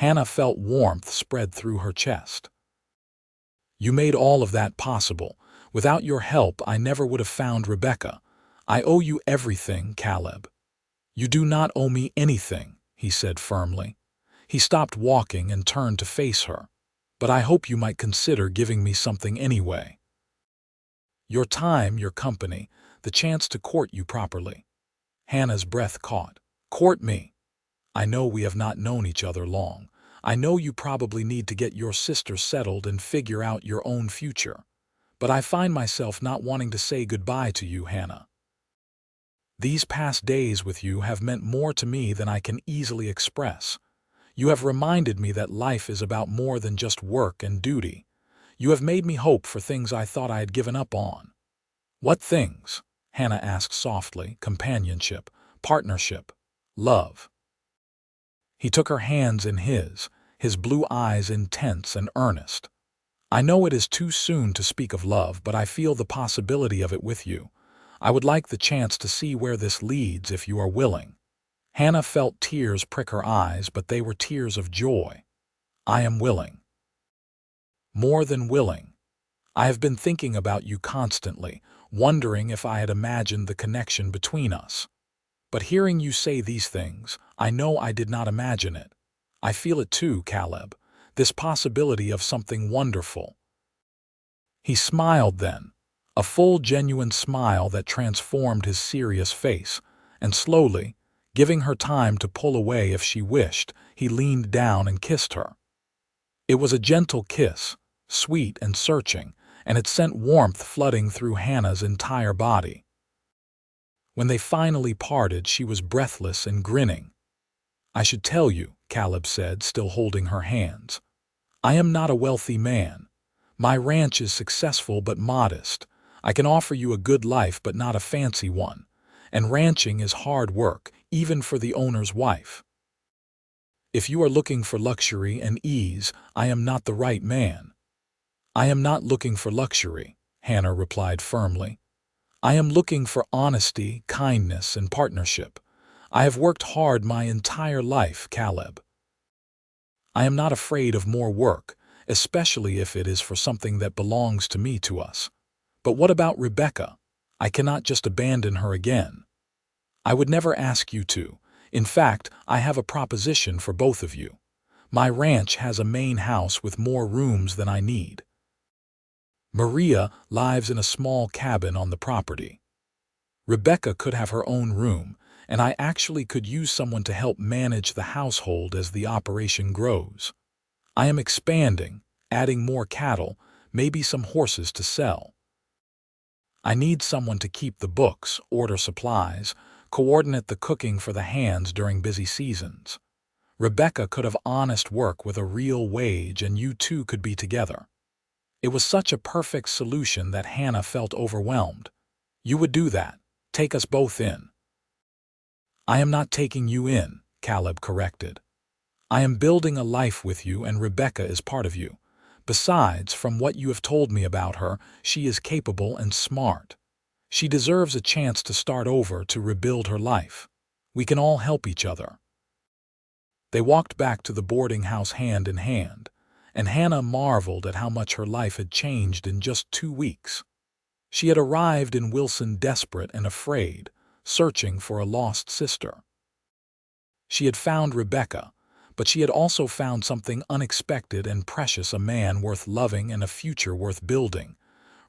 Hannah felt warmth spread through her chest. You made all of that possible. Without your help, I never would have found Rebecca. I owe you everything, Caleb. You do not owe me anything, he said firmly. He stopped walking and turned to face her. But I hope you might consider giving me something anyway. Your time, your company, the chance to court you properly. Hannah's breath caught. Court me. I know we have not known each other long. I know you probably need to get your sister settled and figure out your own future. But I find myself not wanting to say goodbye to you, Hannah. These past days with you have meant more to me than I can easily express. You have reminded me that life is about more than just work and duty. You have made me hope for things I thought I had given up on. What things? Hannah asked softly. Companionship, partnership, love. He took her hands in his blue eyes intense and earnest. I know it is too soon to speak of love, but I feel the possibility of it with you. I would like the chance to see where this leads if you are willing. Hannah felt tears prick her eyes, but they were tears of joy. I am willing. More than willing. I have been thinking about you constantly, wondering if I had imagined the connection between us. But hearing you say these things, I know I did not imagine it. I feel it too, Caleb, this possibility of something wonderful. He smiled then, a full, genuine smile that transformed his serious face, and slowly, giving her time to pull away if she wished, he leaned down and kissed her. It was a gentle kiss, sweet and searching, and it sent warmth flooding through Hannah's entire body. When they finally parted, she was breathless and grinning. I should tell you, Caleb said, still holding her hands. I am not a wealthy man. My ranch is successful but modest. I can offer you a good life but not a fancy one. And ranching is hard work, even for the owner's wife. If you are looking for luxury and ease, I am not the right man. I am not looking for luxury, Hannah replied firmly. I am looking for honesty, kindness, and partnership. I have worked hard my entire life, Caleb. I am not afraid of more work, especially if it is for something that belongs to us. But what about Rebecca? I cannot just abandon her again. I would never ask you to. In fact, I have a proposition for both of you. My ranch has a main house with more rooms than I need. Maria lives in a small cabin on the property. Rebecca could have her own room, and I actually could use someone to help manage the household as the operation grows. I am expanding, adding more cattle, maybe some horses to sell. I need someone to keep the books, order supplies, coordinate the cooking for the hands during busy seasons. Rebecca could have honest work with a real wage, and you two could be together. It was such a perfect solution that Hannah felt overwhelmed. You would do that. Take us both in. I am not taking you in, Caleb corrected. I am building a life with you, and Rebecca is part of you. Besides, from what you have told me about her, she is capable and smart. She deserves a chance to start over, to rebuild her life. We can all help each other." They walked back to the boarding house hand in hand, and Hannah marveled at how much her life had changed in just 2 weeks. She had arrived in Wilson desperate and afraid, searching for a lost sister. She had found Rebecca, but she had also found something unexpected and precious, a man worth loving and a future worth building.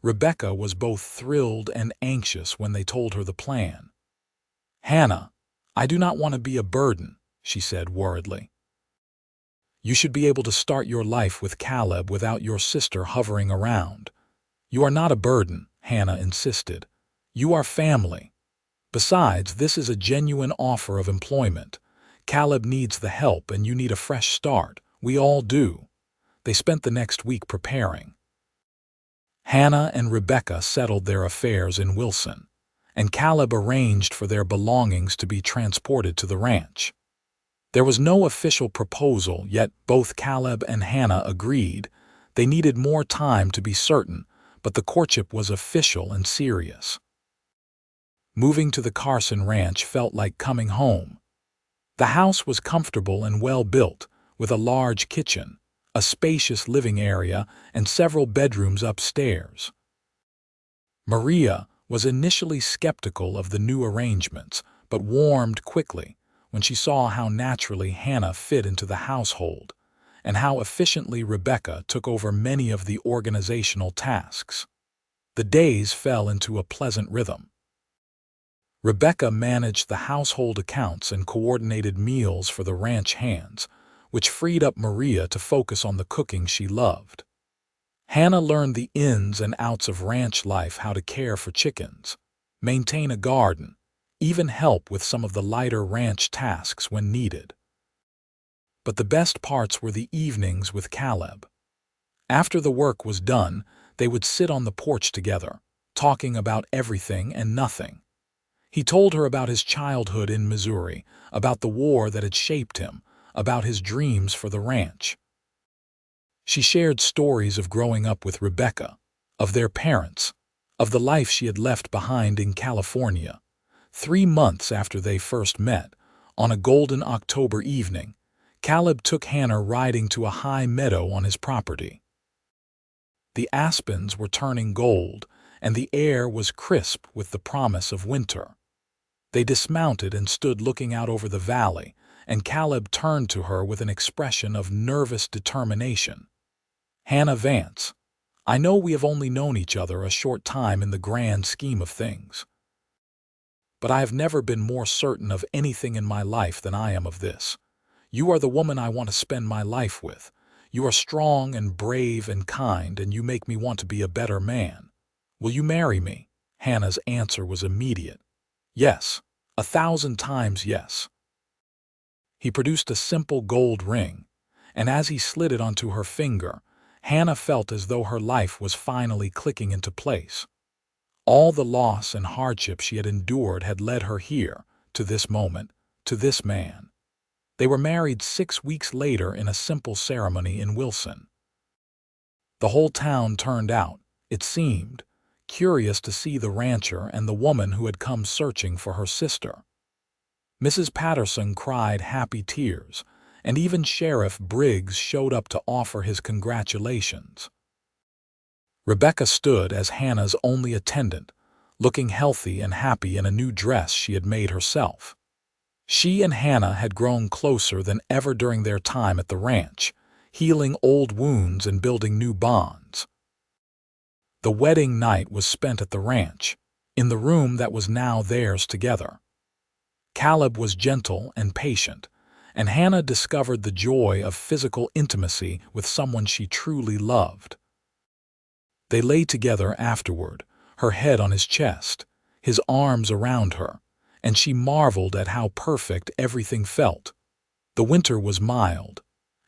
Rebecca was both thrilled and anxious when they told her the plan. "Hannah, I do not want to be a burden," she said worriedly. "You should be able to start your life with Caleb without your sister hovering around." "You are not a burden," Hannah insisted. "You are family. Besides, this is a genuine offer of employment. Caleb needs the help and you need a fresh start. We all do." They spent the next week preparing. Hannah and Rebecca settled their affairs in Wilson, and Caleb arranged for their belongings to be transported to the ranch. There was no official proposal, yet both Caleb and Hannah agreed. They needed more time to be certain, but the courtship was official and serious. Moving to the Carson ranch felt like coming home. The house was comfortable and well built, with a large kitchen, a spacious living area, and several bedrooms upstairs. Maria was initially skeptical of the new arrangements, but warmed quickly when she saw how naturally Hannah fit into the household and how efficiently Rebecca took over many of the organizational tasks. The days fell into a pleasant rhythm. Rebecca managed the household accounts and coordinated meals for the ranch hands, which freed up Maria to focus on the cooking she loved. Hannah learned the ins and outs of ranch life, how to care for chickens, maintain a garden, even help with some of the lighter ranch tasks when needed. But the best parts were the evenings with Caleb. After the work was done, they would sit on the porch together, talking about everything and nothing. He told her about his childhood in Missouri, about the war that had shaped him, about his dreams for the ranch. She shared stories of growing up with Rebecca, of their parents, of the life she had left behind in California. 3 months after they first met, on a golden October evening, Caleb took Hannah riding to a high meadow on his property. The aspens were turning gold, and the air was crisp with the promise of winter. They dismounted and stood looking out over the valley, and Caleb turned to her with an expression of nervous determination. "Hannah Vance, I know we have only known each other a short time in the grand scheme of things, but I have never been more certain of anything in my life than I am of this. You are the woman I want to spend my life with. You are strong and brave and kind, and you make me want to be a better man. Will you marry me?" Hannah's answer was immediate. "Yes, 1,000 times yes." He produced a simple gold ring, and as he slid it onto her finger, Hannah felt as though her life was finally clicking into place. All the loss and hardship she had endured had led her here, to this moment, to this man. They were married 6 weeks later in a simple ceremony in Wilson. The whole town turned out, it seemed, curious to see the rancher and the woman who had come searching for her sister. Mrs. Patterson cried happy tears, and even Sheriff Briggs showed up to offer his congratulations. Rebecca stood as Hannah's only attendant, looking healthy and happy in a new dress she had made herself. She and Hannah had grown closer than ever during their time at the ranch, healing old wounds and building new bonds. The wedding night was spent at the ranch, in the room that was now theirs together. Caleb was gentle and patient, and Hannah discovered the joy of physical intimacy with someone she truly loved. They lay together afterward, her head on his chest, his arms around her, and she marveled at how perfect everything felt. The winter was mild,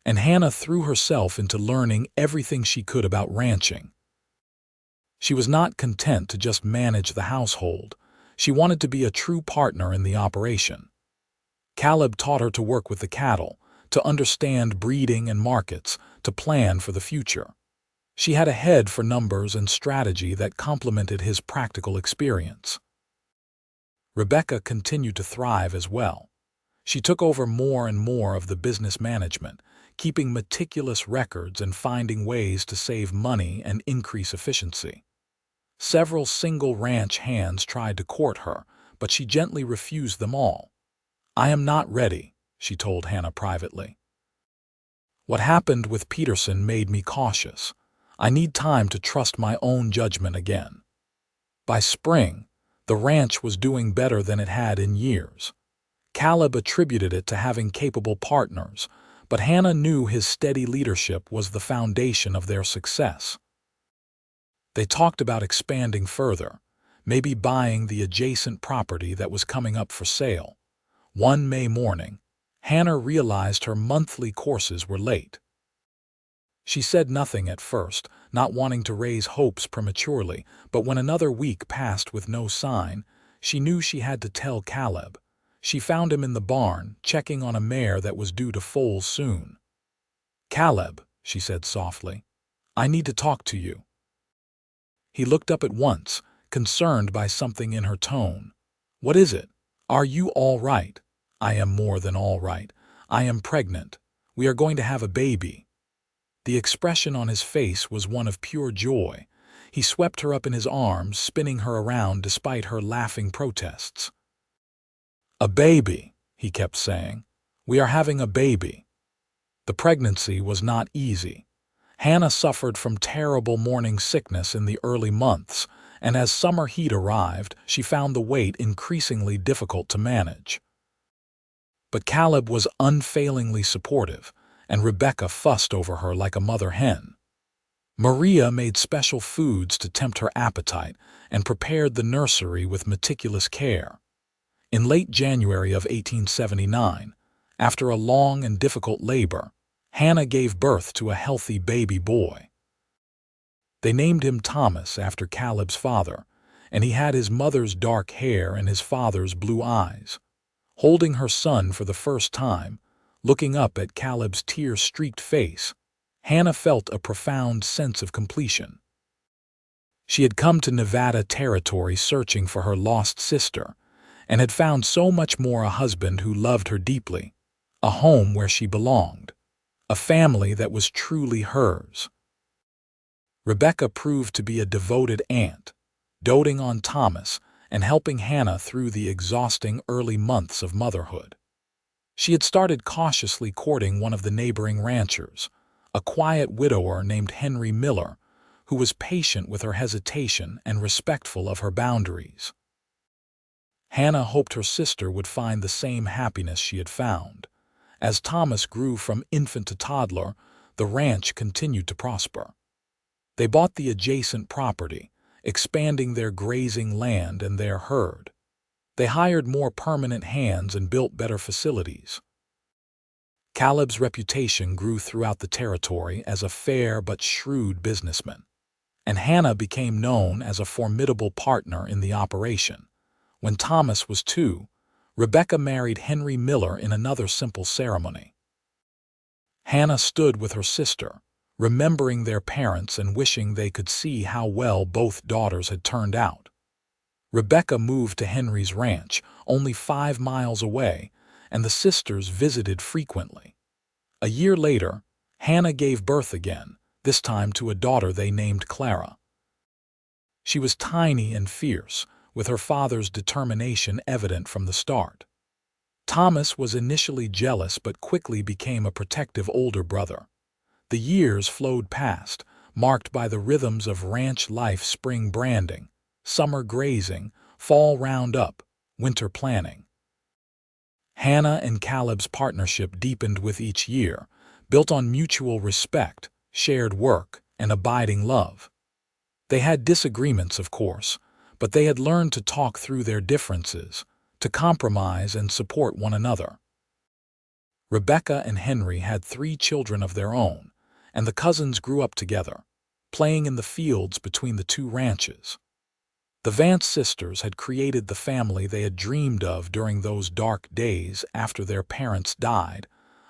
and Hannah threw herself into learning everything she could about ranching. She was not content to just manage the household. She wanted to be a true partner in the operation. Caleb taught her to work with the cattle, to understand breeding and markets, to plan for the future. She had a head for numbers and strategy that complemented his practical experience. Rebecca continued to thrive as well. She took over more and more of the business management, keeping meticulous records and finding ways to save money and increase efficiency. Several single ranch hands tried to court her, but she gently refused them all. "I am not ready," she told Hannah privately. "What happened with Peterson made me cautious. I need time to trust my own judgment again." By spring, the ranch was doing better than it had in years. Caleb attributed it to having capable partners, but Hannah knew his steady leadership was the foundation of their success. They talked about expanding further, maybe buying the adjacent property that was coming up for sale. One May morning, Hannah realized her monthly courses were late. She said nothing at first, not wanting to raise hopes prematurely, but when another week passed with no sign, she knew she had to tell Caleb. She found him in the barn, checking on a mare that was due to foal soon. "Caleb," she said softly, "I need to talk to you." He looked up at once, concerned by something in her tone. "What is it? Are you all right?" "I am more than all right. I am pregnant. We are going to have a baby." The expression on his face was one of pure joy. He swept her up in his arms, spinning her around despite her laughing protests. "A baby," he kept saying. "We are having a baby." The pregnancy was not easy. Hannah suffered from terrible morning sickness in the early months, and as summer heat arrived, she found the weight increasingly difficult to manage. But Caleb was unfailingly supportive, and Rebecca fussed over her like a mother hen. Maria made special foods to tempt her appetite and prepared the nursery with meticulous care. In late January of 1879, after a long and difficult labor, Hannah gave birth to a healthy baby boy. They named him Thomas after Caleb's father, and he had his mother's dark hair and his father's blue eyes. Holding her son for the first time, looking up at Caleb's tear-streaked face, Hannah felt a profound sense of completion. She had come to Nevada territory searching for her lost sister, and had found so much more: a husband who loved her deeply, a home where she belonged, a family that was truly hers. Rebecca proved to be a devoted aunt, doting on Thomas and helping Hannah through the exhausting early months of motherhood. She had started cautiously courting one of the neighboring ranchers, a quiet widower named Henry Miller, who was patient with her hesitation and respectful of her boundaries. Hannah hoped her sister would find the same happiness she had found. As Thomas grew from infant to toddler, the ranch continued to prosper. They bought the adjacent property, expanding their grazing land and their herd. They hired more permanent hands and built better facilities. Caleb's reputation grew throughout the territory as a fair but shrewd businessman, and Hannah became known as a formidable partner in the operation. When Thomas was 2, Rebecca married Henry Miller in another simple ceremony. Hannah stood with her sister, remembering their parents and wishing they could see how well both daughters had turned out. Rebecca moved to Henry's ranch, only 5 miles away, and the sisters visited frequently. A year later, Hannah gave birth again, this time to a daughter they named Clara. She was tiny and fierce, with her father's determination evident from the start. Thomas was initially jealous but quickly became a protective older brother. The years flowed past, marked by the rhythms of ranch life: spring branding, summer grazing, fall roundup, winter planning. Hannah and Caleb's partnership deepened with each year, built on mutual respect, shared work, and abiding love. They had disagreements, of course, but they had learned to talk through their differences, to compromise and support one another. Rebecca and Henry had 3 children of their own, and the cousins grew up together, playing in the fields between the 2 ranches. The Vance sisters had created the family they had dreamed of during those dark days after their parents died,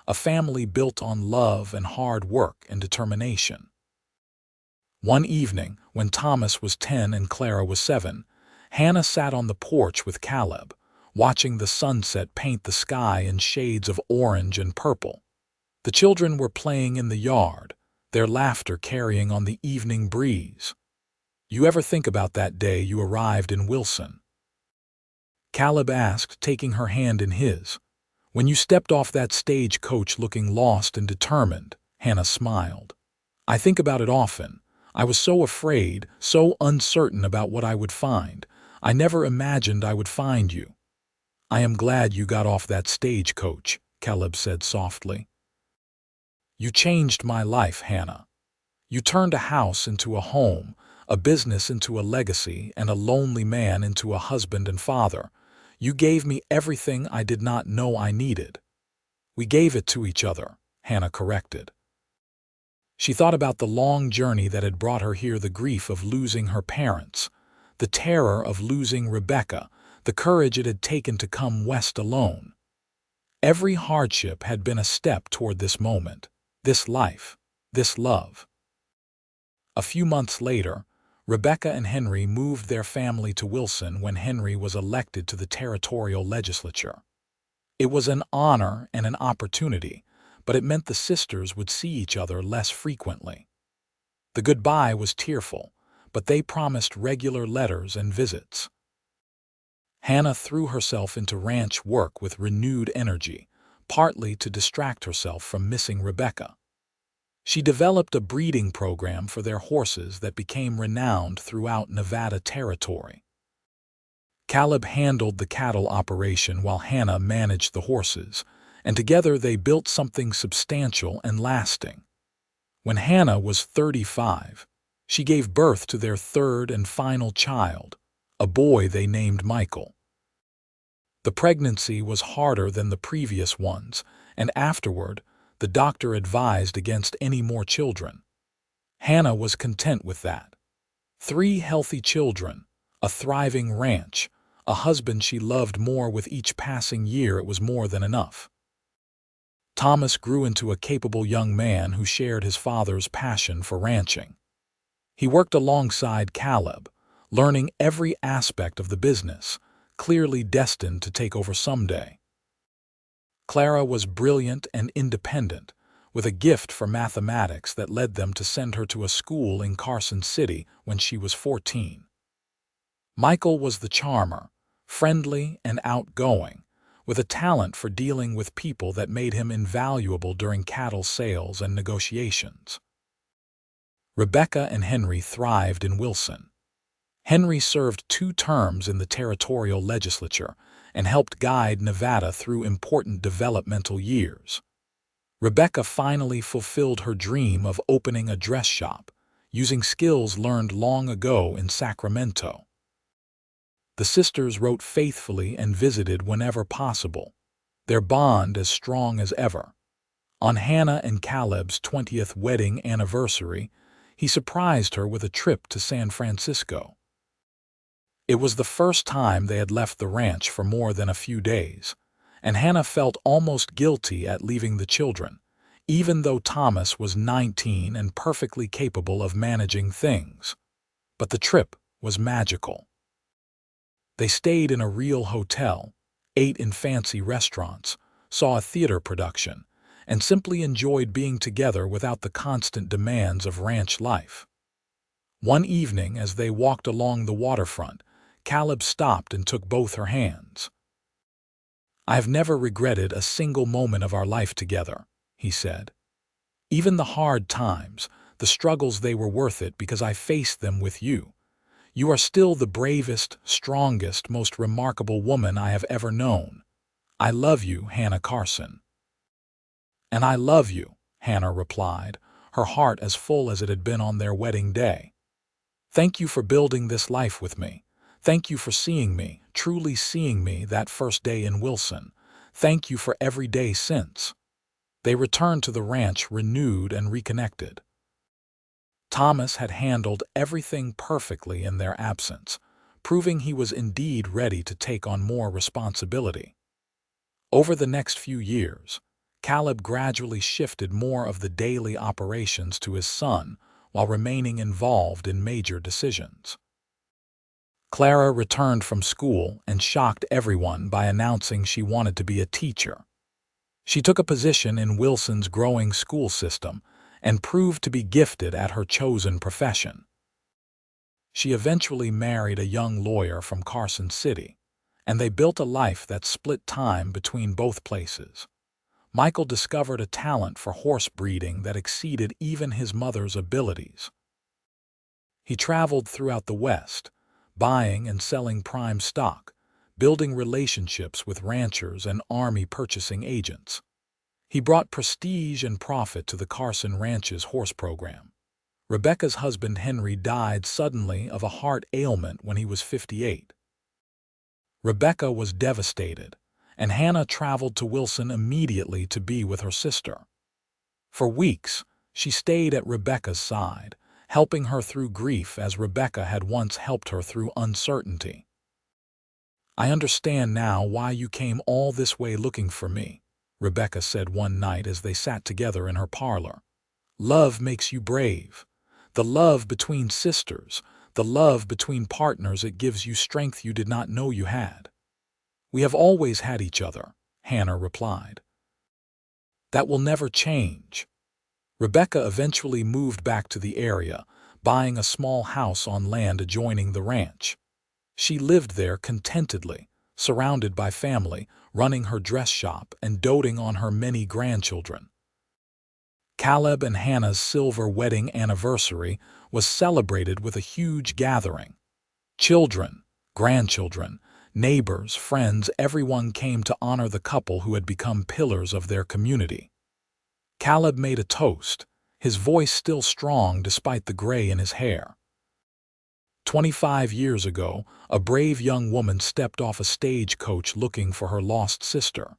a family built on love and hard work and determination. One evening, when Thomas was 10 and Clara was 7, Hannah sat on the porch with Caleb, watching the sunset paint the sky in shades of orange and purple. The children were playing in the yard, their laughter carrying on the evening breeze. "You ever think about that day you arrived in Wilson?" Caleb asked, taking her hand in his. "When you stepped off that stagecoach looking lost and determined," Hannah smiled. "I think about it often. I was so afraid, so uncertain about what I would find. I never imagined I would find you." "I am glad you got off that stagecoach," Caleb said softly. "You changed my life, Hannah. You turned a house into a home, a business into a legacy, and a lonely man into a husband and father. You gave me everything I did not know I needed." "We gave it to each other," Hannah corrected. She thought about the long journey that had brought her here, the grief of losing her parents, the terror of losing Rebecca, the courage it had taken to come west alone. Every hardship had been a step toward this moment, this life, this love. A few months later, Rebecca and Henry moved their family to Wilson when Henry was elected to the territorial legislature. It was an honor and an opportunity, but it meant the sisters would see each other less frequently. The goodbye was tearful, but they promised regular letters and visits. Hannah threw herself into ranch work with renewed energy, partly to distract herself from missing Rebecca. She developed a breeding program for their horses that became renowned throughout Nevada territory. Caleb handled the cattle operation while Hannah managed the horses, and together they built something substantial and lasting. When Hannah was 35, she gave birth to their third and final child, a boy they named Michael. The pregnancy was harder than the previous ones, and afterward, the doctor advised against any more children. Hannah was content with that. 3 healthy children, a thriving ranch, a husband she loved more with each passing year. It was more than enough. Thomas grew into a capable young man who shared his father's passion for ranching. He worked alongside Caleb, learning every aspect of the business, clearly destined to take over someday. Clara was brilliant and independent, with a gift for mathematics that led them to send her to a school in Carson City when she was 14. Michael was the charmer, friendly and outgoing, with a talent for dealing with people that made him invaluable during cattle sales and negotiations. Rebecca and Henry thrived in Wilson. Henry served 2 terms in the territorial legislature and helped guide Nevada through important developmental years. Rebecca finally fulfilled her dream of opening a dress shop, using skills learned long ago in Sacramento. The sisters wrote faithfully and visited whenever possible, their bond as strong as ever. On Hannah and Caleb's 20th wedding anniversary, he surprised her with a trip to San Francisco. It was the first time they had left the ranch for more than a few days, and Hannah felt almost guilty at leaving the children, even though Thomas was 19 and perfectly capable of managing things. But the trip was magical. They stayed in a real hotel, ate in fancy restaurants, saw a theater production, and simply enjoyed being together without the constant demands of ranch life. One evening, as they walked along the waterfront, Caleb stopped and took both her hands. "I have never regretted a single moment of our life together," he said. "Even the hard times, the struggles, they were worth it because I faced them with you. You are still the bravest, strongest, most remarkable woman I have ever known. I love you, Hannah Carson." "And I love you," Hannah replied, her heart as full as it had been on their wedding day. "Thank you for building this life with me. Thank you for seeing me, truly seeing me, that first day in Wilson. Thank you for every day since." They returned to the ranch renewed and reconnected. Thomas had handled everything perfectly in their absence, proving he was indeed ready to take on more responsibility. Over the next few years, Caleb gradually shifted more of the daily operations to his son, while remaining involved in major decisions. Clara returned from school and shocked everyone by announcing she wanted to be a teacher. She took a position in Wilson's growing school system and proved to be gifted at her chosen profession. She eventually married a young lawyer from Carson City, and they built a life that split time between both places. Michael discovered a talent for horse breeding that exceeded even his mother's abilities. He traveled throughout the West, buying and selling prime stock, building relationships with ranchers and army purchasing agents. He brought prestige and profit to the Carson Ranch's horse program. Rebecca's husband Henry died suddenly of a heart ailment when he was 58. Rebecca was devastated, and Hannah traveled to Wilson immediately to be with her sister. For weeks, she stayed at Rebecca's side, helping her through grief as Rebecca had once helped her through uncertainty. "I understand now why you came all this way looking for me," Rebecca said one night as they sat together in her parlor. "Love makes you brave. The love between sisters, the love between partners, it gives you strength you did not know you had." "We have always had each other," Hannah replied. "That will never change." Rebecca eventually moved back to the area, buying a small house on land adjoining the ranch. She lived there contentedly, surrounded by family, running her dress shop and doting on her many grandchildren. Caleb and Hannah's silver wedding anniversary was celebrated with a huge gathering. Children, grandchildren, neighbors, friends, everyone came to honor the couple who had become pillars of their community. Caleb made a toast, his voice still strong despite the gray in his hair. 25 years ago, a brave young woman stepped off a stagecoach looking for her lost sister.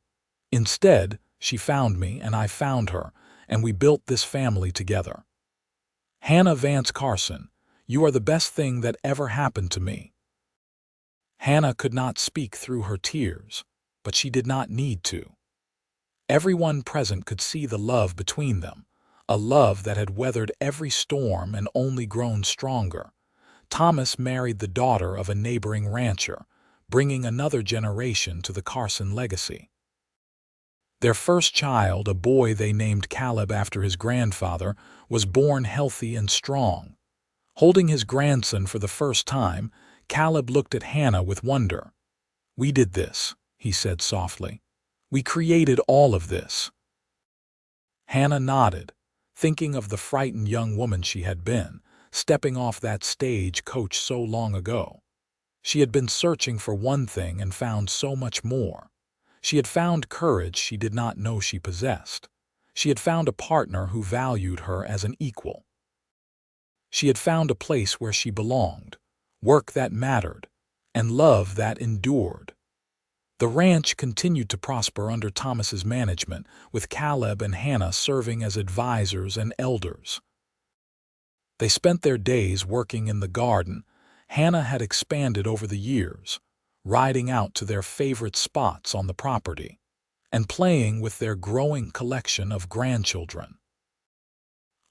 Instead, she found me and I found her, and we built this family together. Hannah Vance Carson, you are the best thing that ever happened to me. Hannah could not speak through her tears, but she did not need to. Everyone present could see the love between them, a love that had weathered every storm and only grown stronger. Thomas married the daughter of a neighboring rancher, bringing another generation to the Carson legacy. Their first child, a boy they named Caleb after his grandfather, was born healthy and strong. Holding his grandson for the first time, Caleb looked at Hannah with wonder. "We did this," he said softly. "We created all of this." Hannah nodded, thinking of the frightened young woman she had been, stepping off that stagecoach so long ago. She had been searching for one thing and found so much more. She had found courage she did not know she possessed. She had found a partner who valued her as an equal. She had found a place where she belonged, work that mattered, and love that endured. The ranch continued to prosper under Thomas's management, with Caleb and Hannah serving as advisors and elders. They spent their days working in the garden. Hannah had expanded over the years, riding out to their favorite spots on the property, and playing with their growing collection of grandchildren.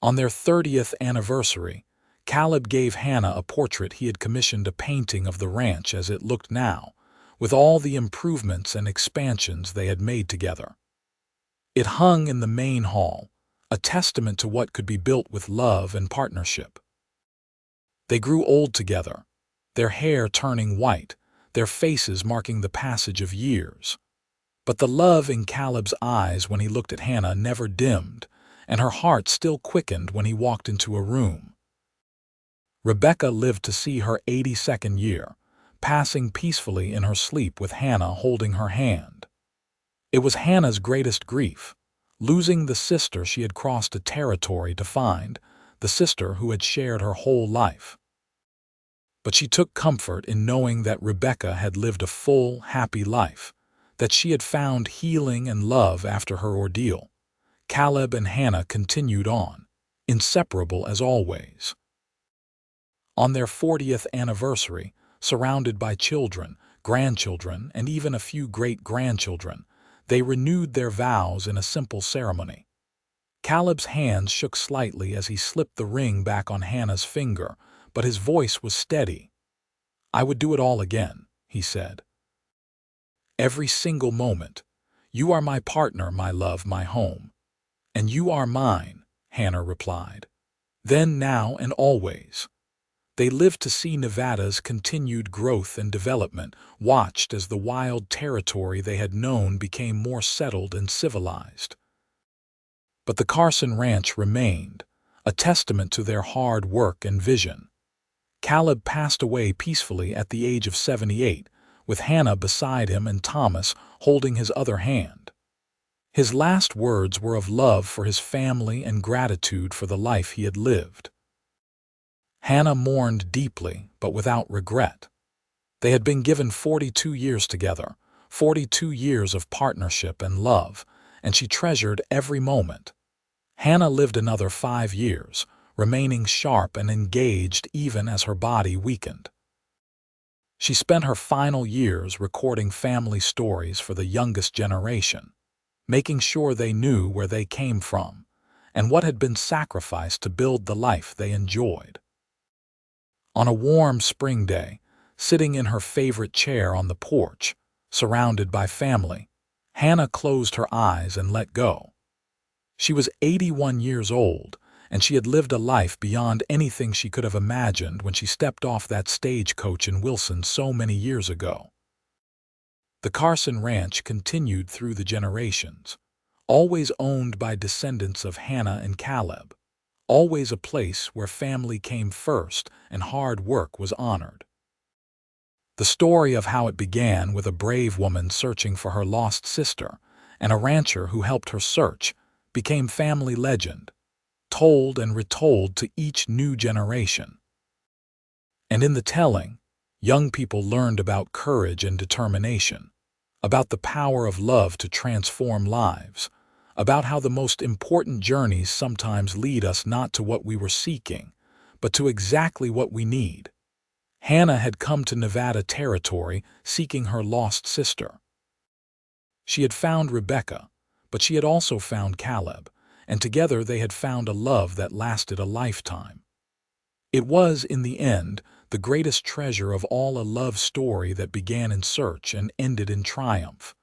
On their 30th anniversary, Caleb gave Hannah a portrait he had commissioned, a painting of the ranch as it looked now, with all the improvements and expansions they had made together. It hung in the main hall, a testament to what could be built with love and partnership. They grew old together, their hair turning white, their faces marking the passage of years. But the love in Caleb's eyes when he looked at Hannah never dimmed, and her heart still quickened when he walked into a room. Rebecca lived to see her 82nd year, passing peacefully in her sleep with Hannah holding her hand. It was Hannah's greatest grief, losing the sister she had crossed a territory to find, the sister who had shared her whole life. But she took comfort in knowing that Rebecca had lived a full, happy life, that she had found healing and love after her ordeal. Caleb and Hannah continued on, inseparable as always. On their 40th anniversary, surrounded by children, grandchildren, and even a few great-grandchildren, they renewed their vows in a simple ceremony. Caleb's hands shook slightly as he slipped the ring back on Hannah's finger, but his voice was steady. "I would do it all again," he said. "Every single moment. You are my partner, my love, my home." "And you are mine," Hannah replied. "Then, now, and always." They lived to see Nevada's continued growth and development, watched as the wild territory they had known became more settled and civilized. But the Carson Ranch remained, a testament to their hard work and vision. Caleb passed away peacefully at the age of 78, with Hannah beside him and Thomas holding his other hand. His last words were of love for his family and gratitude for the life he had lived. Hannah mourned deeply, but without regret. They had been given 42 years together, 42 years of partnership and love, and she treasured every moment. Hannah lived another 5 years, remaining sharp and engaged even as her body weakened. She spent her final years recording family stories for the youngest generation, making sure they knew where they came from and what had been sacrificed to build the life they enjoyed. On a warm spring day, sitting in her favorite chair on the porch, surrounded by family, Hannah closed her eyes and let go. She was 81 years old, and she had lived a life beyond anything she could have imagined when she stepped off that stagecoach in Wilson so many years ago. The Carson Ranch continued through the generations, always owned by descendants of Hannah and Caleb, always a place where family came first and hard work was honored. The story of how it began with a brave woman searching for her lost sister and a rancher who helped her search became family legend, told and retold to each new generation. And in the telling, young people learned about courage and determination, about the power of love to transform lives, about how the most important journeys sometimes lead us not to what we were seeking, but to exactly what we need. Hannah had come to Nevada territory seeking her lost sister. She had found Rebecca, but she had also found Caleb, and together they had found a love that lasted a lifetime. It was, in the end, the greatest treasure of all, a love story that began in search and ended in triumph,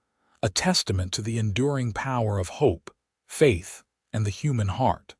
a testament to the enduring power of hope, faith, and the human heart.